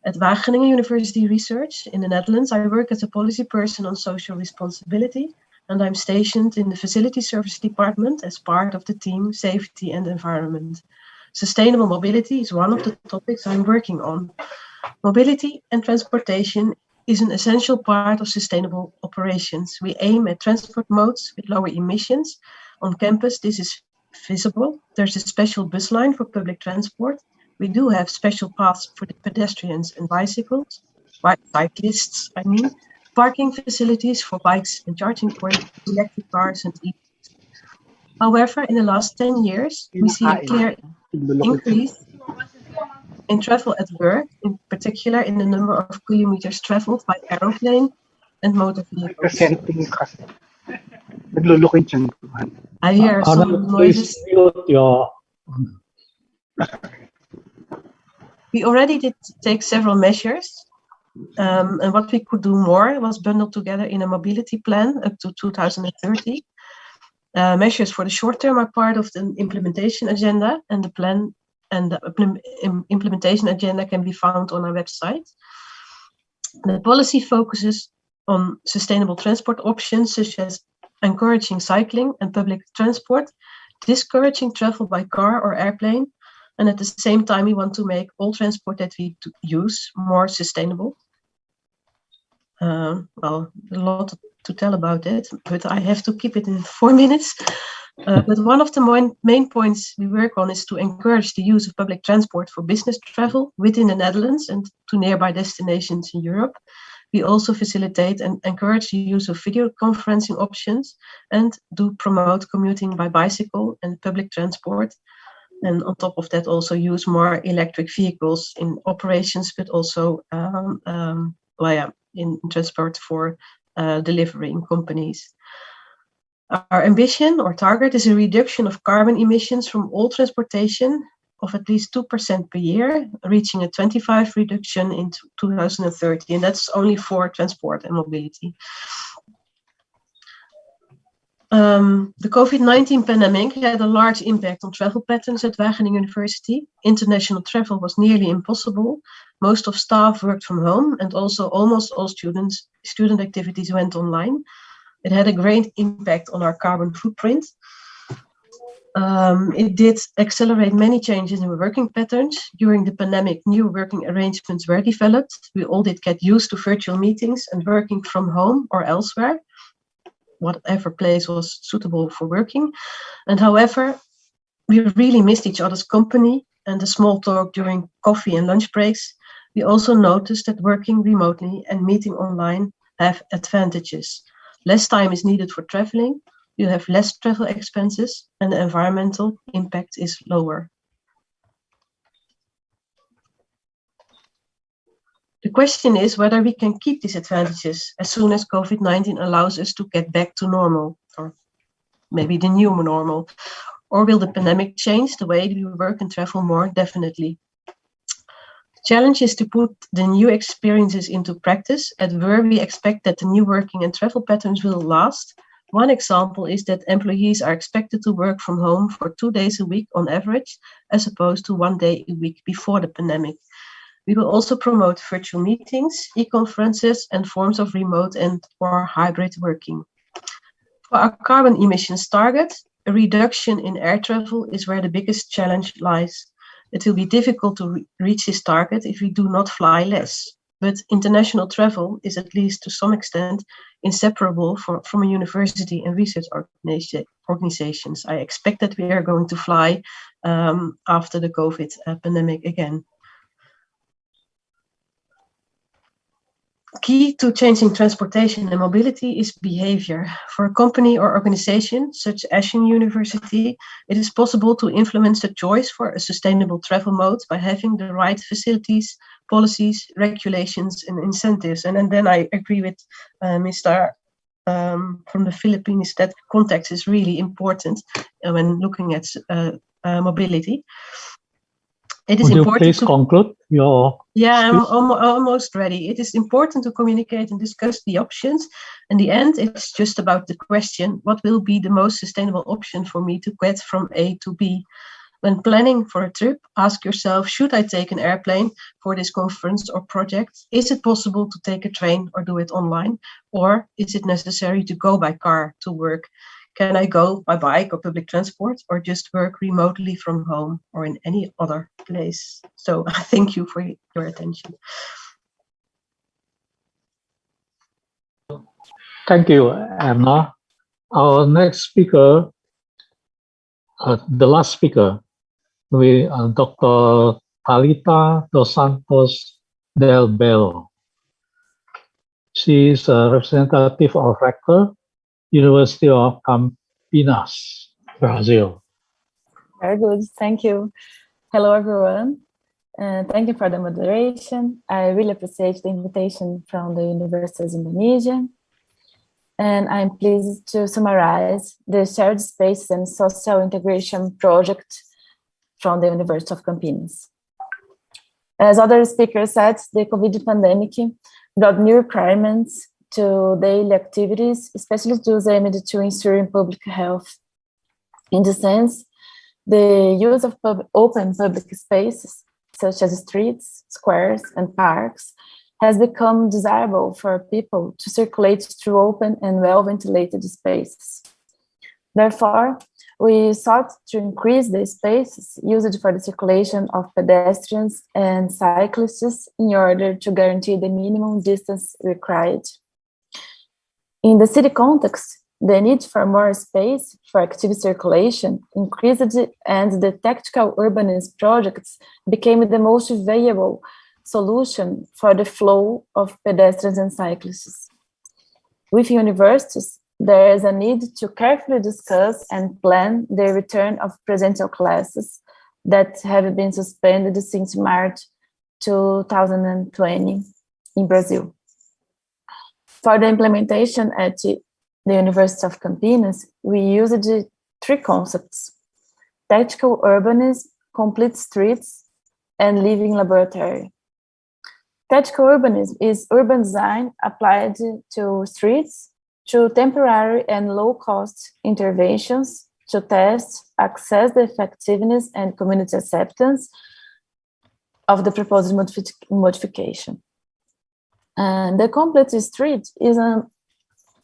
S13: At Wageningen University Research in the Netherlands, I work as a policy person on social responsibility, and I'm stationed in the Facility Service Department as part of the team Safety and Environment. Sustainable mobility is one of the topics I'm working on. Mobility and transportation is an essential part of sustainable operations. We aim at transport modes with lower emissions. On campus, this is visible. There's a special bus line for public transport. We do have special paths for the pedestrians and bicycles, cyclists, parking facilities for bikes and charging points, electric cars and EVs. However, in the last 10 years, we see a clear increase in travel at work, in particular in the number of kilometers traveled by aeroplane and motor vehicles. I hear some noises. We already did take several measures, and what we could do more was bundled together in a mobility plan up to 2030. Measures for the short term are part of the implementation agenda, and the plan and the implementation agenda can be found on our website. The policy focuses on sustainable transport options such as encouraging cycling and public transport, discouraging travel by car or airplane, and at the same time we want to make all transport that we use more sustainable. Well, a lot to tell about it, but I have to keep it in 4 minutes. But one of the main points we work on is to encourage the use of public transport for business travel within the Netherlands and to nearby destinations in Europe. We also facilitate and encourage the use of video conferencing options and do promote commuting by bicycle and public transport. And on top of that, also use more electric vehicles in operations, but also in transport for delivering companies. Our ambition or target is a reduction of carbon emissions from all transportation of at least 2% per year, reaching a 25% reduction in 2030, and that's only for transport and mobility. The COVID-19 pandemic had a large impact on travel patterns at Wageningen University. International travel was nearly impossible. Most of staff worked from home, and also almost all student activities went online. It had a great impact on our carbon footprint. It did accelerate many changes in working patterns. During the pandemic, new working arrangements were developed. We all did get used to virtual meetings and working from home or elsewhere, whatever place was suitable for working. And however, we really missed each other's company and the small talk during coffee and lunch breaks. We also noticed that working remotely and meeting online have advantages. Less time is needed for traveling, you have less travel expenses, and the environmental impact is lower. The question is whether we can keep these advantages as soon as COVID-19 allows us to get back to normal, or maybe the new normal, or will the pandemic change the way we work and travel more definitely? The challenge is to put the new experiences into practice at where we expect that the new working and travel patterns will last. One example is that employees are expected to work from home for 2 days a week on average, as opposed to 1 day a week before the pandemic. We will also promote virtual meetings, e-conferences, and forms of remote and or hybrid working. For our carbon emissions target, a reduction in air travel is where the biggest challenge lies. It will be difficult to reach this target if we do not fly less. But international travel is, at least to some extent, inseparable from a university and research organizations. I expect that we are going to fly after the COVID pandemic again. Key to changing transportation and mobility is behavior. For a company or organization, such as a university, it is possible to influence the choice for a sustainable travel mode by having the right facilities, policies, regulations, and incentives. And then I agree with Mr. From the Philippines that context is really important when looking at mobility. It is important.
S8: Would you please conclude your
S13: I'm
S8: speech?
S13: almost ready. It is important to communicate and discuss the options. In the end, it's just about the question, what will be the most sustainable option for me to get from A to B? When planning for a trip, ask yourself, should I take an airplane for this conference or project? Is it possible to take a train or do it online? Or is it necessary to go by car to work? Can I go by bike or public transport, or just work remotely from home or in any other place? So thank you for your attention.
S8: Thank you, Anna. Our next speaker, the last speaker, we Dr. Talita dos Santos del Belo. She is a representative of Rector, University of Campinas, Brazil.
S1: Very good, thank you. Hello, everyone. Thank you for the moderation. I really appreciate the invitation from the University of Indonesia. And I'm pleased to summarize the Shared Spaces and Social Integration project from the University of Campinas. As other speakers said, the COVID pandemic brought new requirements to daily activities, especially those aimed to ensure public health. In this sense, the use of open public spaces, such as streets, squares, and parks, has become desirable for people to circulate through open and well-ventilated spaces. Therefore, we sought to increase the spaces used for the circulation of pedestrians and cyclists in order to guarantee the minimum distance required. In the city context, the need for more space for active circulation increased, and the tactical urbanism projects became the most viable solution for the flow of pedestrians and cyclists. With universities, there is a need to carefully discuss and plan the return of presential classes, that have been suspended since March 2020 in Brazil. For the implementation at the University of Campinas, we used 3 concepts: tactical urbanism, complete streets, and living laboratory. Tactical urbanism is urban design applied to streets through temporary and low-cost interventions to test, assess the effectiveness and community acceptance of the proposed modification. And the complete street is an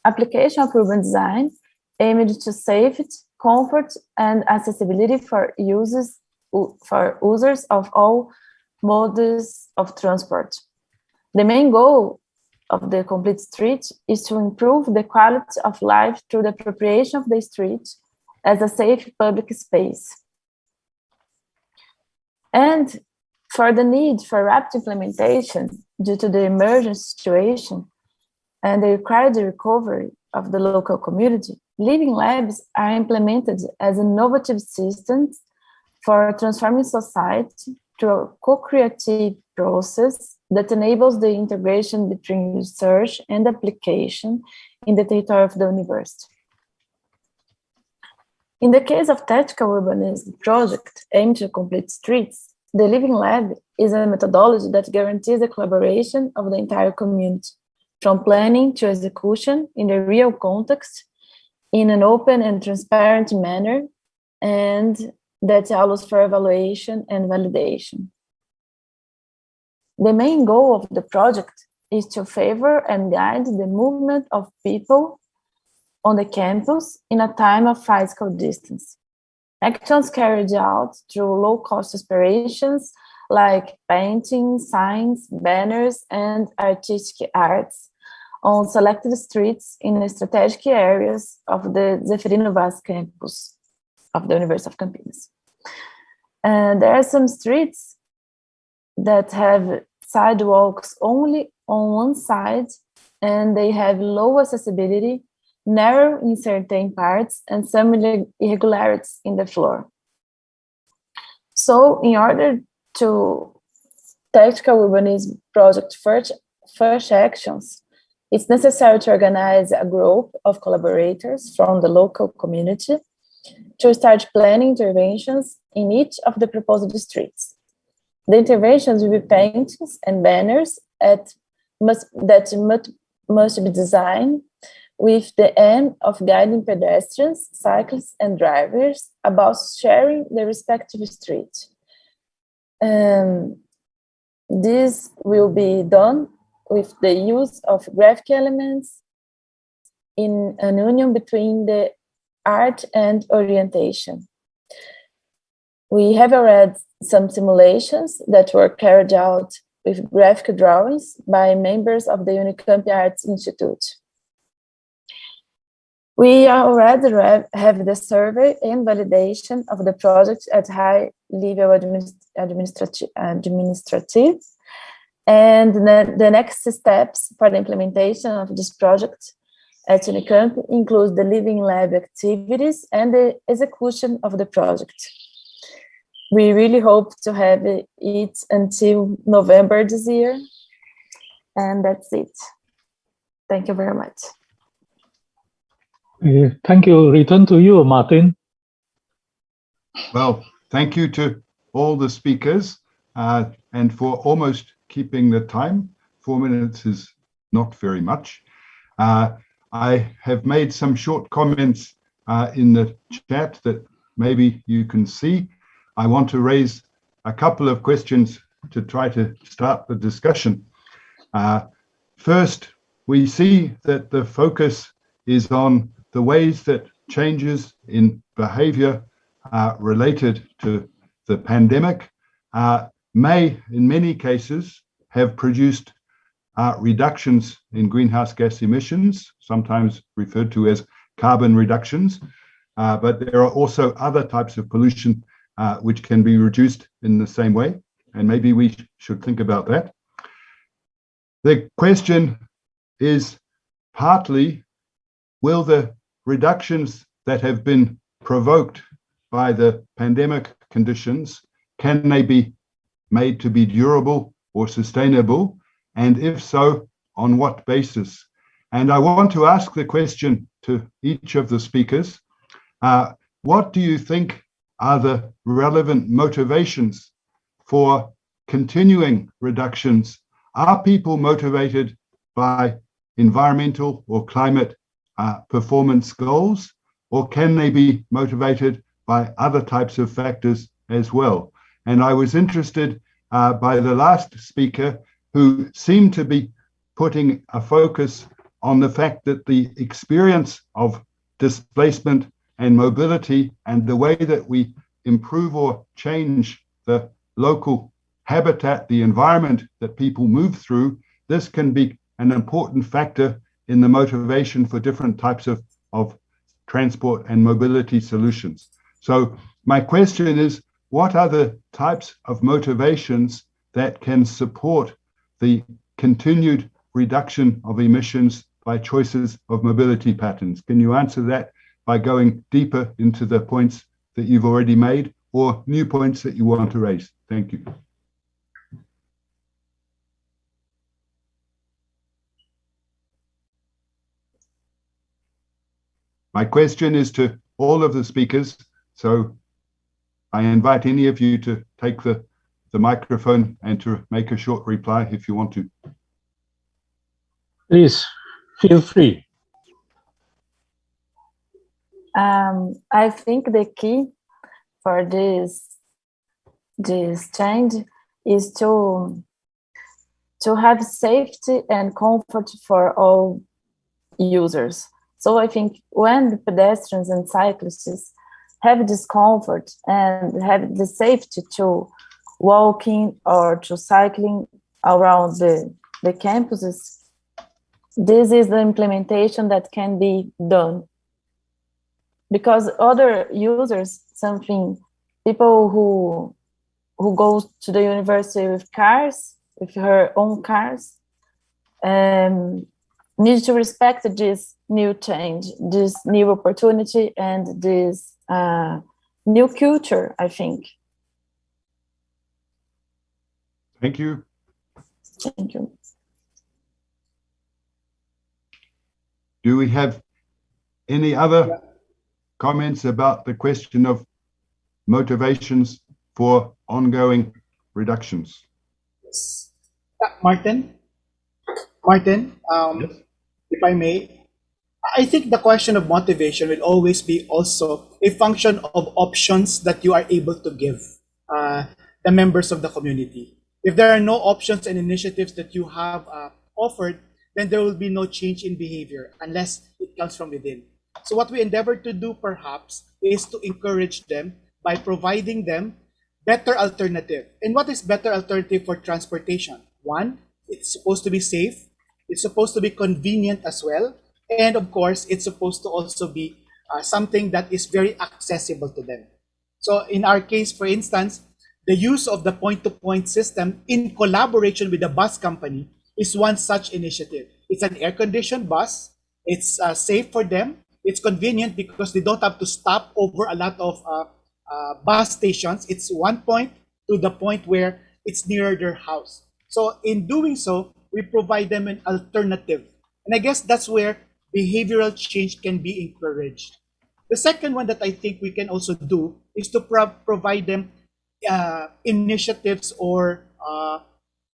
S1: application of urban design aimed to safety, comfort, and accessibility for users of all modes of transport. The main goal of the complete street is to improve the quality of life through the appropriation of the street as a safe public space. And for the need for rapid implementation due to the emergency situation and the required recovery of the local community, living labs are implemented as innovative systems for transforming society through a co-creative process that enables the integration between research and application in the territory of the university. In the case of tactical urbanism project aimed to complete streets, the Living Lab is a methodology that guarantees the collaboration of the entire community, from planning to execution in the real context, in an open and transparent manner, and that allows for evaluation and validation. The main goal of the project is to favor and guide the movement of people on the campus in a time of physical distance. Actions carried out through low-cost operations like painting, signs, banners, and artistic arts on selected streets in strategic areas of the Zeferino Vaz campus of the University of Campinas. And there are some streets that have sidewalks only on one side, and they have low accessibility, narrow in certain parts, and some irregularities in the floor. So in order to tactical urbanism project first actions, it's necessary to organize a group of collaborators from the local community to start planning interventions in each of the proposed streets. The interventions will be paintings and banners that must be designed with the aim of guiding pedestrians, cyclists, and drivers about sharing the respective street. This will be done with the use of graphic elements in an union between the art and orientation. We have already some simulations that were carried out with graphic drawings by members of the Unicamp Arts Institute. We already have the survey and validation of the project at high level administrative, and the next steps for the implementation of this project at Unicamp include the Living Lab activities and the execution of the project. We really hope to have it until November this year, and that's it. Thank you very much.
S8: Thank you. Return to you, Martin.
S10: Well, thank you to all the speakers and for almost keeping the time. 4 minutes is not very much. I have made some short comments in the chat that maybe you can see. I want to raise a couple of questions to try to start the discussion. First, we see that the focus is on the ways that changes in behavior related to the pandemic may, in many cases, have produced reductions in greenhouse gas emissions, sometimes referred to as carbon reductions, but there are also other types of pollution which can be reduced in the same way, and maybe we should think about that. The question is partly, will the reductions that have been provoked by the pandemic conditions can they be made to be durable or sustainable? And if so, on what basis? And I want to ask the question to each of the speakers. What do you think are the relevant motivations for continuing reductions? Are people motivated by environmental or climate performance goals, or can they be motivated by other types of factors as well? And I was interested by the last speaker, who seemed to be putting a focus on the fact that the experience of displacement and mobility and the way that we improve or change the local habitat, the environment that people move through, this can be an important factor in the motivation for different types of transport and mobility solutions. So my question is, what are the types of motivations that can support the continued reduction of emissions by choices of mobility patterns? Can you answer that by going deeper into the points that you've already made, or new points that you want to raise? Thank you. My question is to all of the speakers, so I invite any of you to take the microphone and to make a short reply if you want to.
S8: Please feel free.
S1: I think the key for this change is to have safety and comfort for all users. So I think when the pedestrians and cyclists have this comfort and have the safety to walking or to cycling around the campuses, this is the implementation that can be done. Because other users, people who go to the university with cars, with her own cars, need to respect this new change, this new opportunity, and this new culture, I think.
S10: Thank you.
S1: Thank you.
S10: Do we have any other comments about the question of motivations for ongoing reductions?
S14: Yes. Martin,
S10: Yes.
S14: if I may, I think the question of motivation will always be also a function of options that you are able to give the members of the community. If there are no options and initiatives that you have offered, then there will be no change in behavior unless it comes from within. So what we endeavor to do perhaps is to encourage them by providing them better alternative. And what is better alternative for transportation? One, it's supposed to be safe. It's supposed to be convenient as well. And of course, it's supposed to also be something that is very accessible to them. So in our case, for instance, the use of the point-to-point system in collaboration with the bus company is one such initiative. It's an air-conditioned bus. It's safe for them. It's convenient because they don't have to stop over a lot of bus stations. It's one point to the point where it's near their house. So in doing so, we provide them an alternative. And I guess that's where behavioral change can be encouraged. The second one that I think we can also do is to provide them initiatives or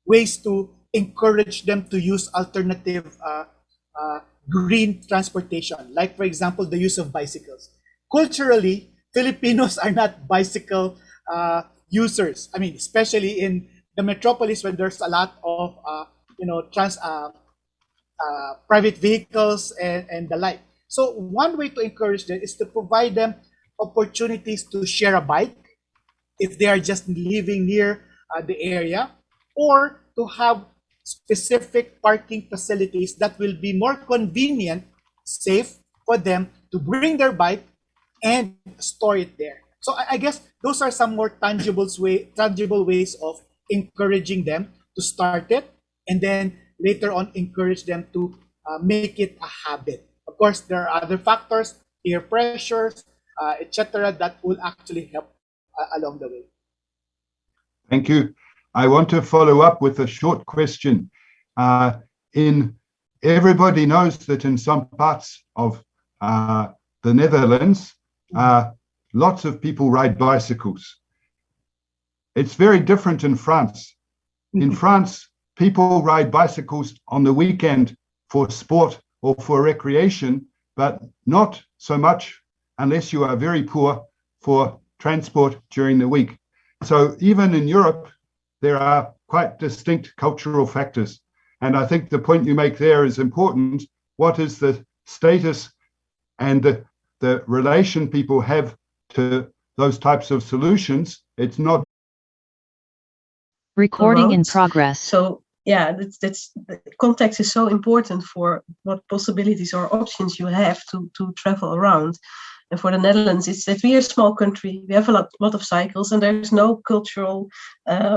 S14: ways to encourage them to use alternative green transportation, like for example, the use of bicycles. Culturally, Filipinos are not bicycle users. I mean, especially in the metropolis when there's a lot of private vehicles and the like. So one way to encourage them is to provide them opportunities to share a bike if they are just living near the area, or to have specific parking facilities that will be more convenient, safe for them to bring their bike and store it there. So I guess those are some more tangible ways of encouraging them to start it, and then later on encourage them to make it a habit. Of course, there are other factors, peer pressures, etc., that will actually help along the way.
S10: Thank you. I want to follow up with a short question. Everybody knows that in some parts of the Netherlands, lots of people ride bicycles. It's very different in France. In France, people ride bicycles on the weekend for sport or for recreation, but not so much unless you are very poor for transport during the week. So even in Europe, there are quite distinct cultural factors. And I think the point you make there is important. What is the status and the relation people have to those types of solutions? It's not.
S4: Recording in progress.
S13: So yeah, that's the context is so important for what possibilities or options you have to travel around. And for the Netherlands, it's that we are a small country. We have a lot of cycles, and there's no cultural.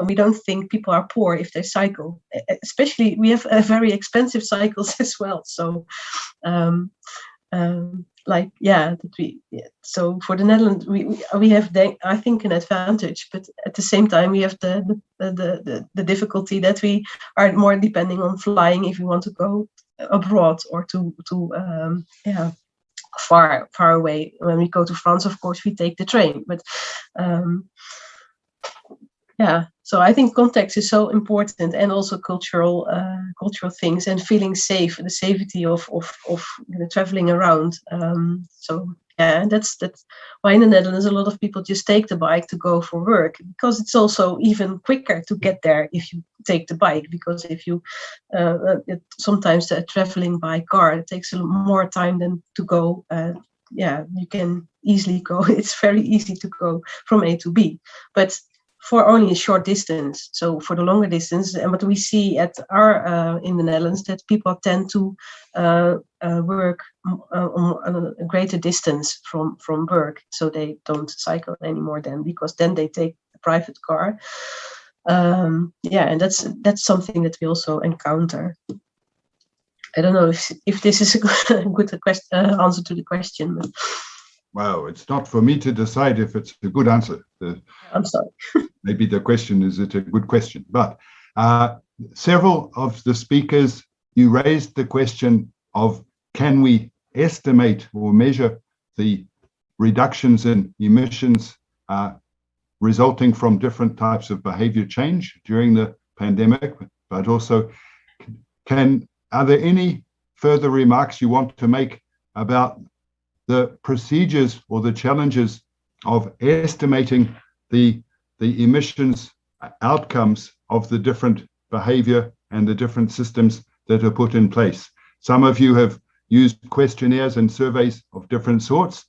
S13: We don't think people are poor if they cycle. Especially, we have very expensive cycles as well. So, so for the Netherlands, we have I think an advantage, but at the same time we have the difficulty that we are more depending on flying if we want to go abroad or to far away. When we go to France, of course, we take the train, but so I think context is so important, and also cultural things and feeling safe, the safety of traveling around. And that's why in the Netherlands a lot of people just take the bike to go for work, because it's also even quicker to get there if you take the bike, because if you sometimes traveling by car, it takes a little more time than to go. You can easily go. It's very easy to go from A to B, but for only a short distance. So for the longer distance, and what we see at our in the Netherlands, that people tend to work on a greater distance from work, so they don't cycle anymore then, because then they take a private car. And that's something that we also encounter. I don't know if this is a good answer to the question. But
S10: Well, it's not for me to decide if it's a good answer.
S13: I'm sorry.
S10: Maybe the question is it a good question, but several of the speakers, you raised the question of, can we estimate or measure the reductions in emissions resulting from different types of behavior change during the pandemic, but also are there any further remarks you want to make about the procedures or the challenges of estimating the emissions outcomes of the different behavior and the different systems that are put in place? Some of you have used questionnaires and surveys of different sorts.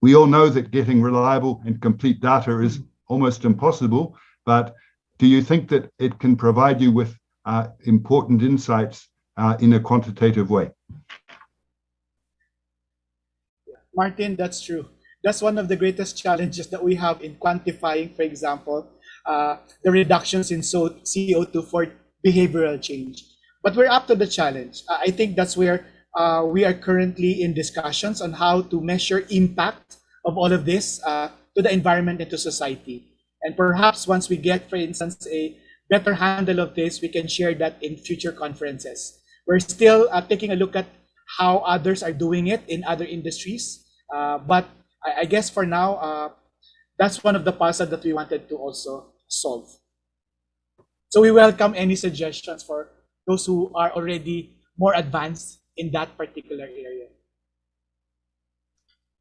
S10: We all know that getting reliable and complete data is almost impossible, but do you think that it can provide you with important insights in a quantitative way?
S14: Martin, that's true. That's one of the greatest challenges that we have in quantifying, for example, the reductions in CO2 for behavioral change. But we're up to the challenge. I think that's where we are currently in discussions on how to measure impact of all of this to the environment and to society. And perhaps once we get, for instance, a better handle of this, we can share that in future conferences. We're still taking a look at how others are doing it in other industries. But I guess for now, that's one of the puzzles that we wanted to also solve. So we welcome any suggestions for those who are already more advanced in that particular area.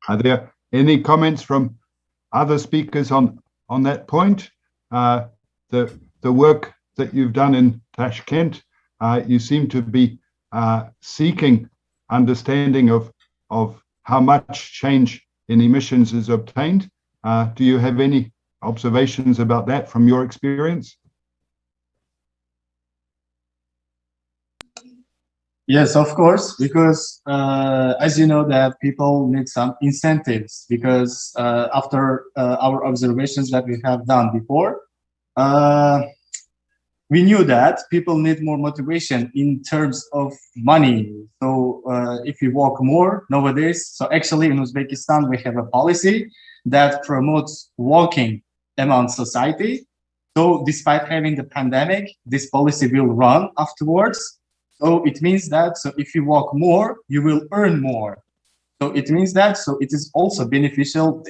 S10: Are there any comments from other speakers on that point? The work that you've done in Tashkent, you seem to be seeking understanding of how much change in emissions is obtained. Do you have any observations about that from your experience?
S15: Yes, of course, because as you know that people need some incentives, because after our observations that we have done before, we knew that people need more motivation in terms of money. So if we walk more nowadays, so actually in Uzbekistan, we have a policy that promotes walking among society. So despite having the pandemic, this policy will run afterwards. So it means that if you walk more, you will earn more. So it means that it is also beneficial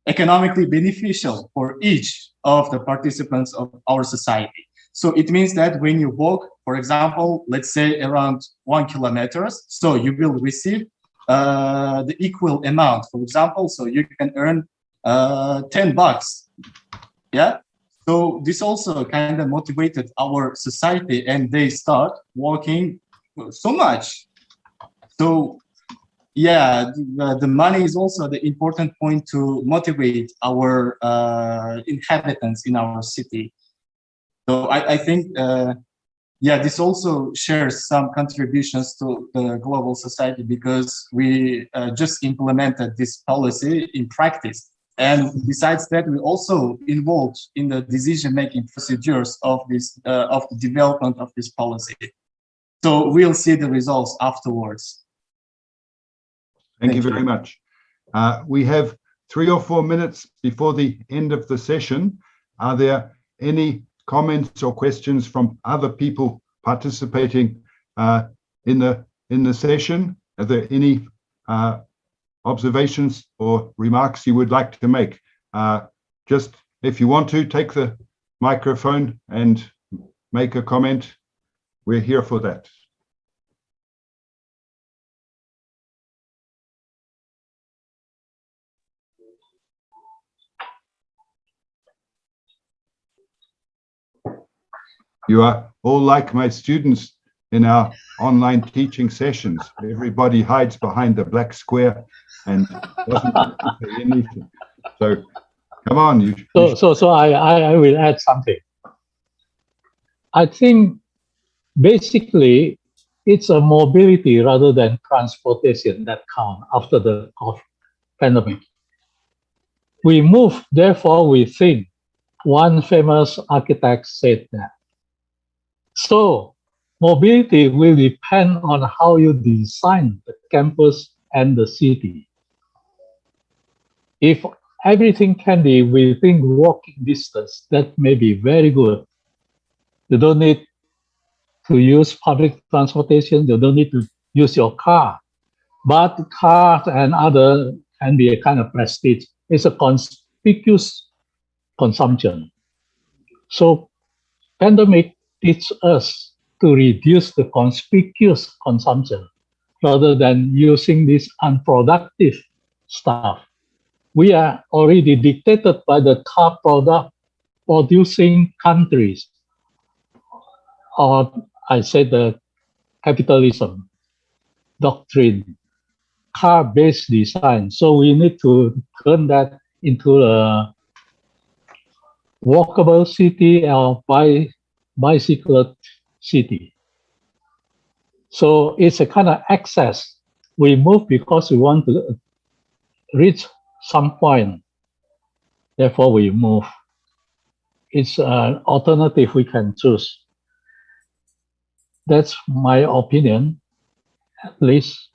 S15: economically beneficial for each of the participants of our society. So it means that when you walk, for example, let's say around 1 kilometer, so you will receive the equal amount. For example, so you can earn $10. Yeah. So this also kind of motivated our society, and they start walking so much. So yeah, the money is also the important point to motivate our inhabitants in our city. So I think, this also shares some contributions to the global society, because we just implemented this policy in practice. And besides that, we also involved in the decision-making procedures of this of the development of this policy. So we'll see the results afterwards.
S10: Thank you very much. We have 3 or 4 minutes before the end of the session. Are there any comments or questions from other people participating in the session? Are there any observations or remarks you would like to make? Just if you want to, take the microphone and make a comment. We're here for that. You are all like my students in our online teaching sessions. Everybody hides behind the black square and doesn't say anything. So come on.
S8: So I will add something. I think basically it's a mobility rather than transportation that count after the pandemic. We move, therefore we think. One famous architect said that. So mobility will depend on how you design the campus and the city. If everything can be within walking distance, that may be very good. You don't need to use public transportation. You don't need to use your car. But cars and other can be a kind of prestige. It's a conspicuous consumption. So pandemic teaches us to reduce the conspicuous consumption rather than using this unproductive stuff. We are already dictated by the car product producing countries, or I say the capitalism doctrine, car-based design. So we need to turn that into a walkable city or bicycle city. So it's a kind of access. We move because we want to reach some point. Therefore, we move. It's an alternative we can choose. That's my opinion, at least.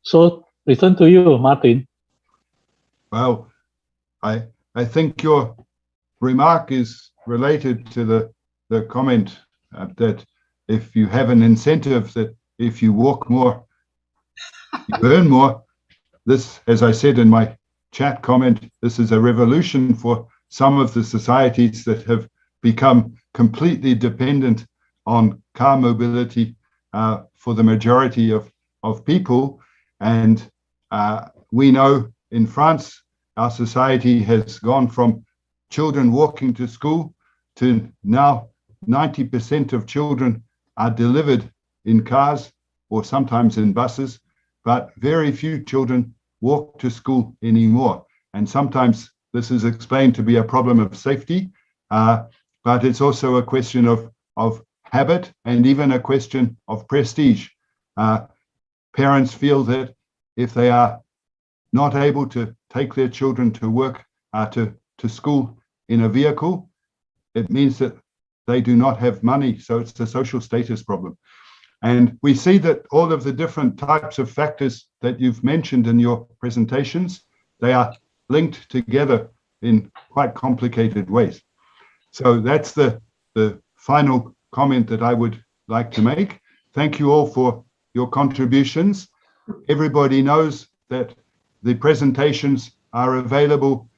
S8: So, listen to you, Martin.
S10: Well, I think your remark is related to the comment that if you have an incentive that if you walk more, you earn more. This, as I said in my chat comment, this is a revolution for some of the societies that have become completely dependent on car mobility for the majority of people. And we know in France, our society has gone from children walking to school to now 90% of children are delivered in cars or sometimes in buses, but very few children walk to school anymore. And sometimes this is explained to be a problem of safety, but it's also a question of habit and even a question of prestige. Parents feel that if they are not able to take their children to work, to school in a vehicle, it means that they do not have money. So it's a social status problem. And we see that all of the different types of factors that you've mentioned in your presentations, they are linked together in quite complicated ways. So that's the final comment that I would like to make. Thank you all for your contributions. Everybody knows that the presentations are available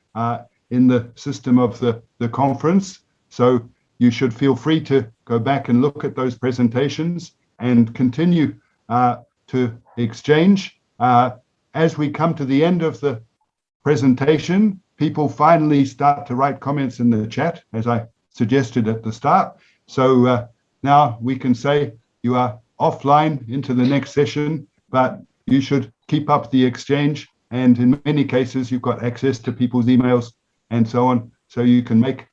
S10: in the system of the conference. So you should feel free to go back and look at those presentations and continue to exchange. As we come to the end of the presentation, people finally start to write comments in the chat, as I suggested at the start. So now we can say you are offline into the next session, but you should keep up the exchange. And in many cases, you've got access to people's emails and so on. So you can make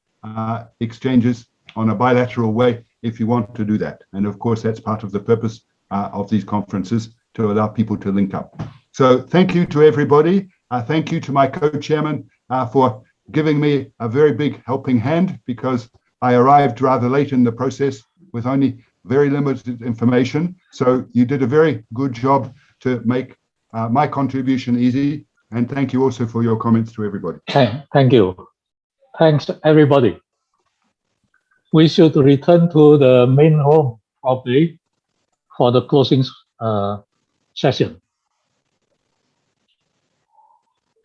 S10: exchanges on a bilateral way if you want to do that. And of course, that's part of the purpose of these conferences, to allow people to link up. So thank you to everybody. Thank you to my co-chairman for giving me a very big helping hand, because I arrived rather late in the process with only very limited information. So you did a very good job to make my contribution easy. And thank you also for your comments to everybody.
S8: Thank you. Thanks, everybody. We should return to the main room probably for the closing session.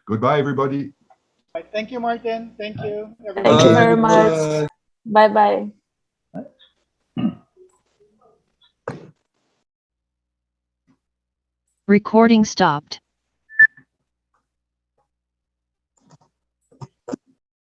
S10: Goodbye, everybody.
S14: Thank you, Martin. Thank you, everybody.
S1: Thank you very much. Bye-bye.
S4: Recording stopped.